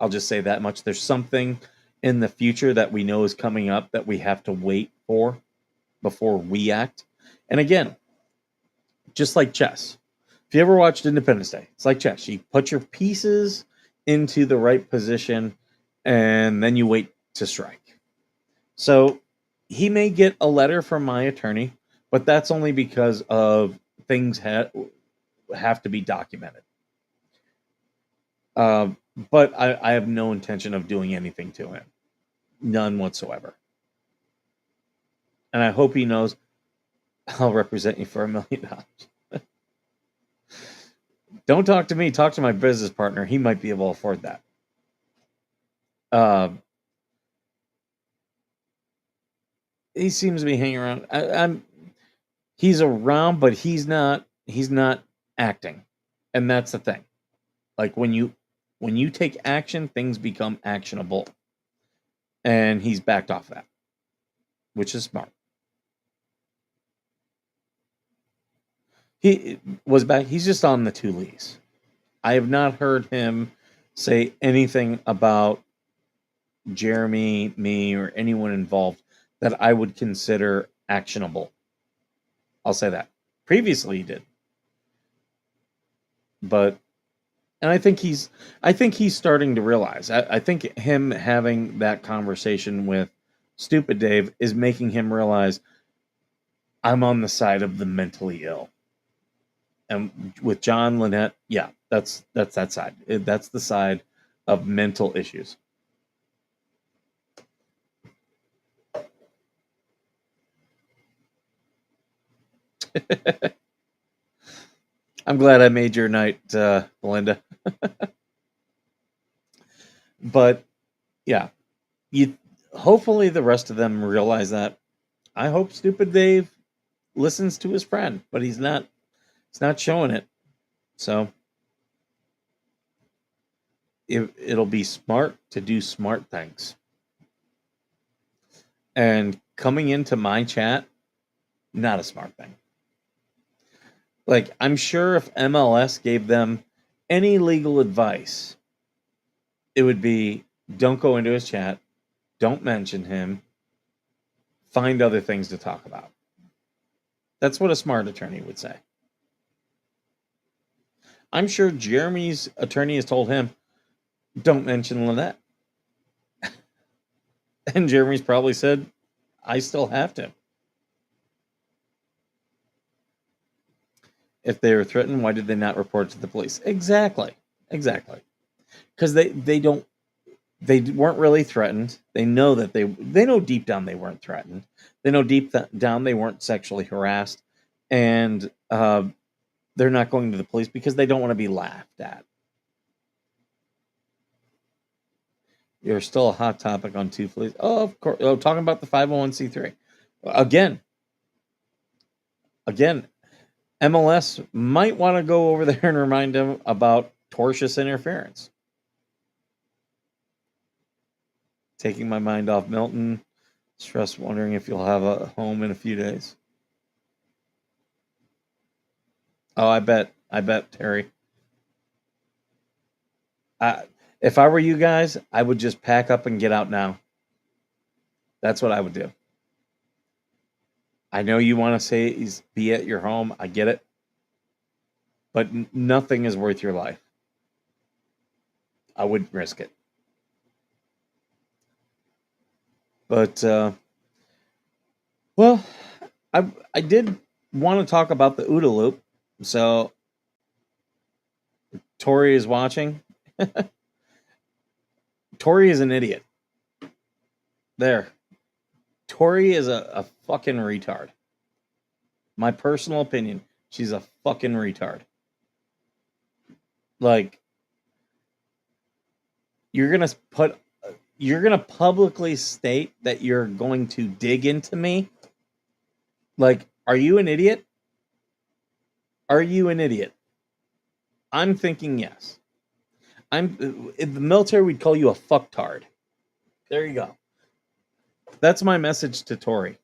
I'll just say that much. There's something in the future that we know is coming up that we have to wait for before we act. And again, just like chess. If you ever watched Independence Day, it's like chess. You put your pieces into the right position and then you wait to strike. So he may get a letter from my attorney, but that's only because of things have to be documented. But I have no intention of doing anything to him. None whatsoever. And I hope he knows I'll represent you for $1 million. Don't talk to me. Talk to my business partner. He might be able to afford that. He seems to be hanging around. He's around, but he's not acting. And that's the thing. Like when you take action, things become actionable. And he's backed off that, which is smart. He was back. He's just on the two lease. I have not heard him say anything about Jeremy, me, or anyone involved that I would consider actionable. I'll say that. Previously he did. But and I think he's starting to realize. I think him having that conversation with Stupid Dave is making him realize I'm on the side of the mentally ill. And with John Lynette, yeah, that's that side. That's the side of mental issues. I'm glad I made your night, Belinda. But yeah, you hopefully the rest of them realize that. I hope Stupid Dave listens to his friend, but he's not showing it. So it'll be smart to do smart things. And coming into my chat, not a smart thing. Like, I'm sure if MLS gave them any legal advice, it would be don't go into his chat, don't mention him, find other things to talk about. That's what a smart attorney would say. I'm sure Jeremy's attorney has told him, don't mention Lynette. And Jeremy's probably said, I still have to. If they were threatened, why did they not report it to the police? Exactly. Because they weren't really threatened. They know that they know deep down they weren't threatened. They know deep down they weren't sexually harassed, and they're not going to the police because they don't want to be laughed at. You're still a hot topic on Two Fleas. Oh, of course. Oh, talking about the 501c3 again. MLS might want to go over there and remind them about tortious interference. Taking my mind off Milton. Stress, wondering if you'll have a home in a few days. Oh, I bet, Terry. If I were you guys, I would just pack up and get out now. That's what I would do. I know you want to say he's be at your home. I get it. But nothing is worth your life. I wouldn't risk it. But, well, I did want to talk about the OODA loop. So, Tori is watching. Tori is an idiot. There. Tori is a fucking retard. My personal opinion, she's a fucking retard. Like, you're gonna publicly state that you're going to dig into me? Like, are you an idiot? Are you an idiot? I'm thinking yes. In the military, we'd call you a fucktard. There you go. That's my message to Tori.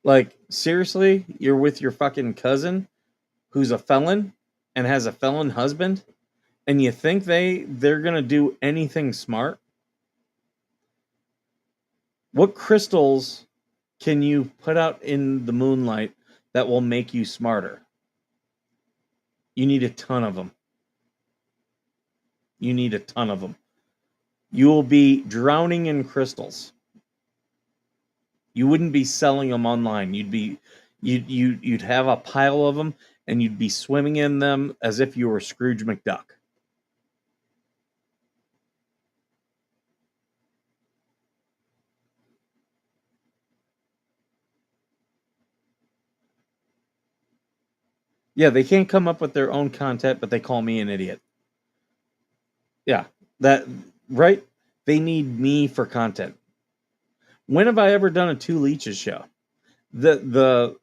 Like, seriously, you're with your fucking cousin who's a felon and has a felon husband, and you think they're gonna do anything smart? What crystals can you put out in the moonlight that will make you smarter? You need a ton of them. You need a ton of them. You will be drowning in crystals. You wouldn't be selling them online. You'd have a pile of them, and you'd be swimming in them as if you were Scrooge McDuck. Yeah, they can't come up with their own content, but they call me an idiot. Yeah, that right. They need me for content. When have I ever done a Two Leeches show? The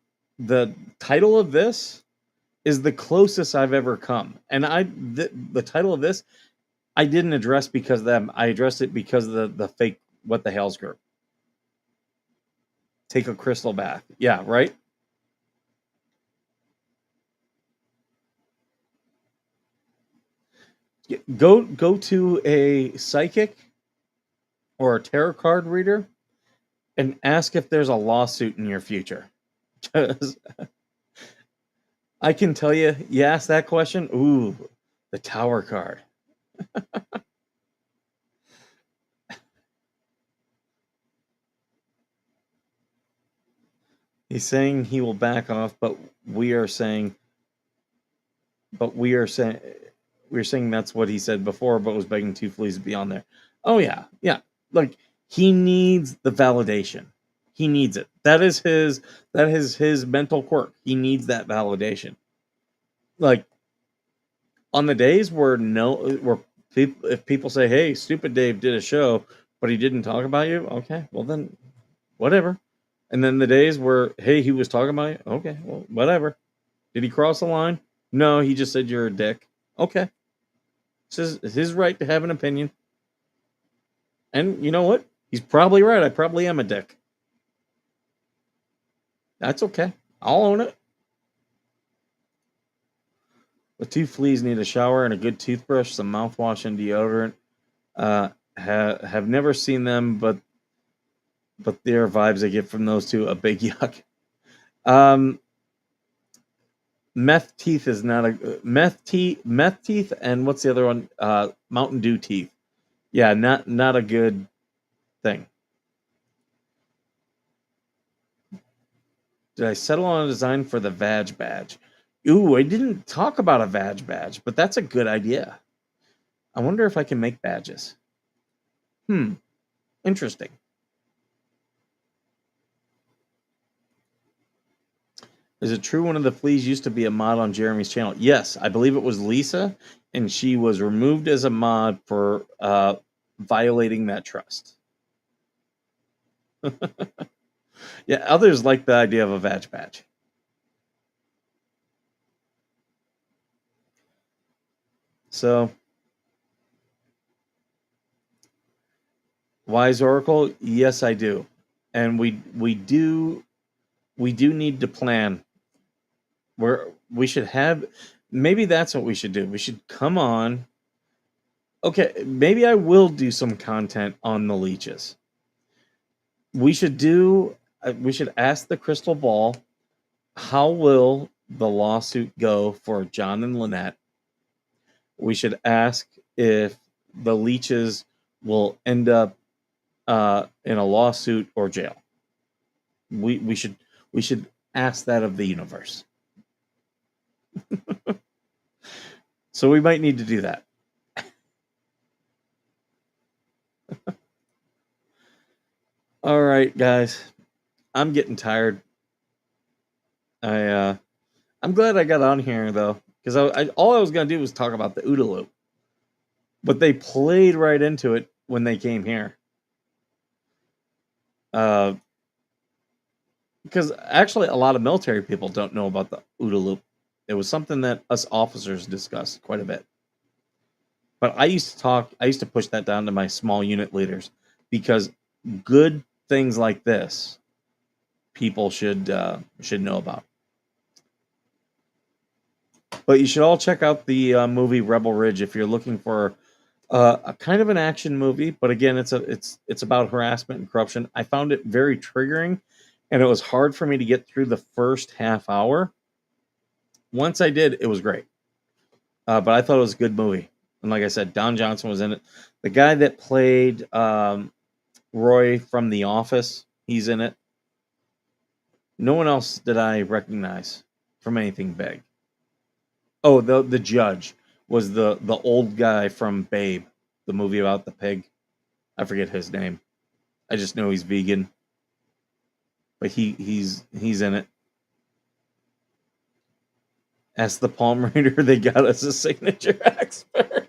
title of this is the closest I've ever come, and the title of this I didn't address because of them. I addressed it because of the fake what the hell's group. Take a crystal bath. Yeah, right. Go to a psychic or a tarot card reader and ask if there's a lawsuit in your future. Because I can tell you, you ask that question, ooh, the Tower card. He's saying he will back off, but we are saying, but we are saying, we're saying that's what he said before, but was begging Two Fleas to be on there. Oh yeah, yeah. Like he needs the validation. He needs it. That is his mental quirk. He needs that validation. Like on the days where people, if people say, "Hey, Stupid Dave did a show, but he didn't talk about you," okay, well then, whatever. And then the days where, "Hey, he was talking about you," okay, well, whatever. Did he cross the line? No, he just said you're a dick. Okay, it's his right to have an opinion. And you know what? He's probably right. I probably am a dick. That's okay. I'll own it. The Two Fleas need a shower and a good toothbrush, some mouthwash and deodorant. Have never seen them, but their vibes I get from those two a big yuck. Um, meth teeth is not a meth teeth, and what's the other one? Mountain Dew teeth. Yeah, not a good thing. Did I settle on a design for the Vag badge? Ooh, I didn't talk about a Vag badge, but that's a good idea. I wonder if I can make badges. Interesting. Is it true one of the fleas used to be a mod on Jeremy's channel? Yes, I believe it was Lisa, and she was removed as a mod for violating that trust. Yeah, others like the idea of a Vag badge. So, Wise Oracle, yes, I do, and we do need to plan. We should have, maybe that's what we should do. We should come on. Okay, maybe I will do some content on the leeches. We should do. We should ask the crystal ball. How will the lawsuit go for John and Lynette? We should ask if the leeches will end up in a lawsuit or jail. We should ask that of the universe. So we might need to do that. All right, guys. I'm getting tired. I'm glad I got on here though, because all I was gonna do was talk about the OODA loop, but they played right into it when they came here. Because actually, a lot of military people don't know about the OODA loop. It was something that us officers discussed quite a bit. But I used to push that down to my small unit leaders because good things like this, people should know about. But you should all check out the movie Rebel Ridge if you're looking for a kind of an action movie. But again, it's about harassment and corruption. I found it very triggering, and it was hard for me to get through the first half hour. Once I did, it was great. But I thought it was a good movie. And like I said, Don Johnson was in it. The guy that played Roy from The Office, he's in it. No one else did I recognize from anything big. Oh, the judge was the old guy from Babe, the movie about the pig. I forget his name. I just know he's vegan. But he's in it. As the palm reader they got as a signature expert.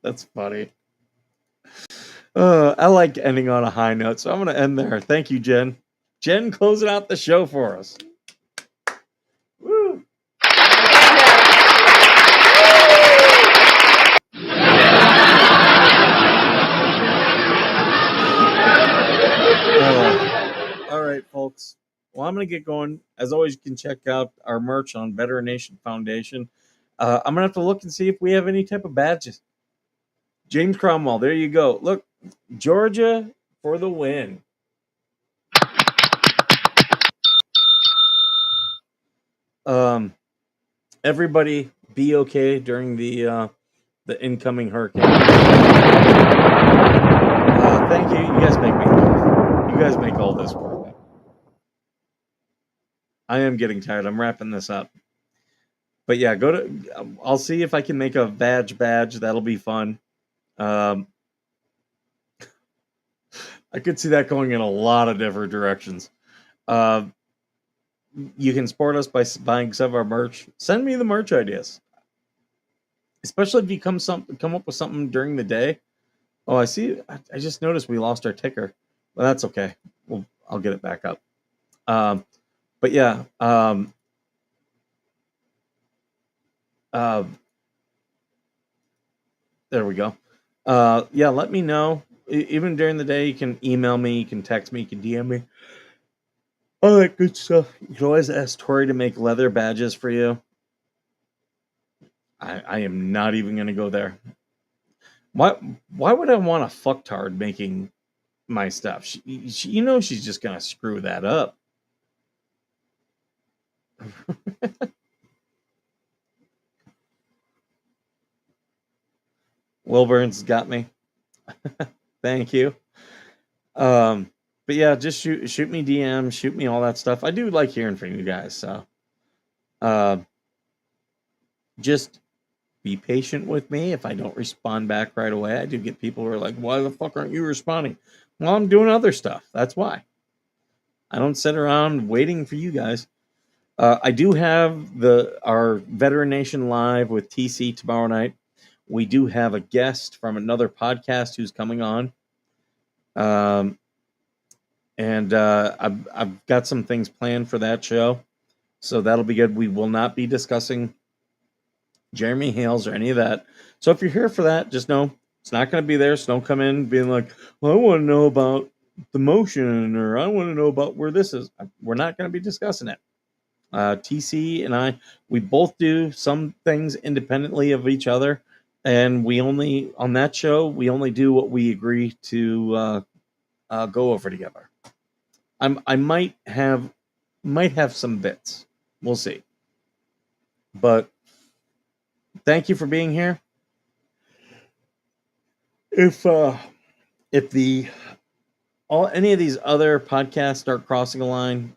That's funny. I like ending on a high note, so I'm going to end there. Thank you, Jen. Jen closing out the show for us. Woo! All right, folks. Well, I'm going to get going. As always, you can check out our merch on Veteran Nation Foundation. I'm going to have to look and see if we have any type of badges. James Cromwell, there you go. Look, Georgia for the win. Everybody be okay during the incoming hurricane. Thank you. You guys make me laugh. You guys make all this work. I am getting tired. I'm wrapping this up. But yeah, I'll see if I can make a badge. That'll be fun. I could see that going in a lot of different directions. You can support us by buying some of our merch. Send me the merch ideas, especially if you come up with something during the day. Oh, I see. I just noticed we lost our ticker. Well, that's okay. I'll get it back up. But yeah. There we go. Yeah, let me know. Even during the day, you can email me, you can text me, you can DM me. All that good stuff. You can always ask Tori to make leather badges for you. I am not even going to go there. Why would I want a fucktard making my stuff? She's just going to screw that up. Wilburn's got me. Thank you. But yeah, just shoot me DM, shoot me all that stuff. I do like hearing from you guys. So, just be patient with me if I don't respond back right away. I do get people who are like, "Why the fuck aren't you responding?" Well, I'm doing other stuff. That's why. I don't sit around waiting for you guys. I do have our Veteran Nation Live with TC tomorrow night. We do have a guest from another podcast who's coming on. And I've got some things planned for that show. So that'll be good. We will not be discussing Jeremy Hales or any of that. So if you're here for that, just know it's not going to be there. So don't come in being like, well, I want to know about the motion, or I want to know about where this is. We're not going to be discussing it. TC and I, we both do some things independently of each other. And on that show, we only do what we agree to go over together. I might have some bits. We'll see. But thank you for being here. If any of these other podcasts start crossing a line,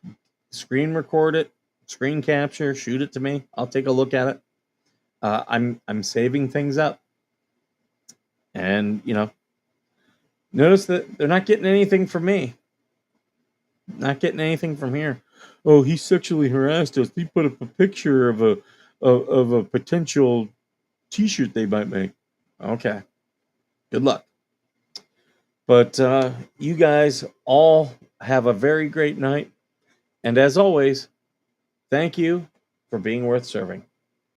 screen record it, screen capture, shoot it to me. I'll take a look at it. I'm saving things up, and notice that they're not getting anything from me. Not getting anything from here. Oh, he sexually harassed us. He put up a picture of a potential T-shirt they might make. Okay. Good luck. But you guys all have a very great night. And as always, thank you for being worth serving.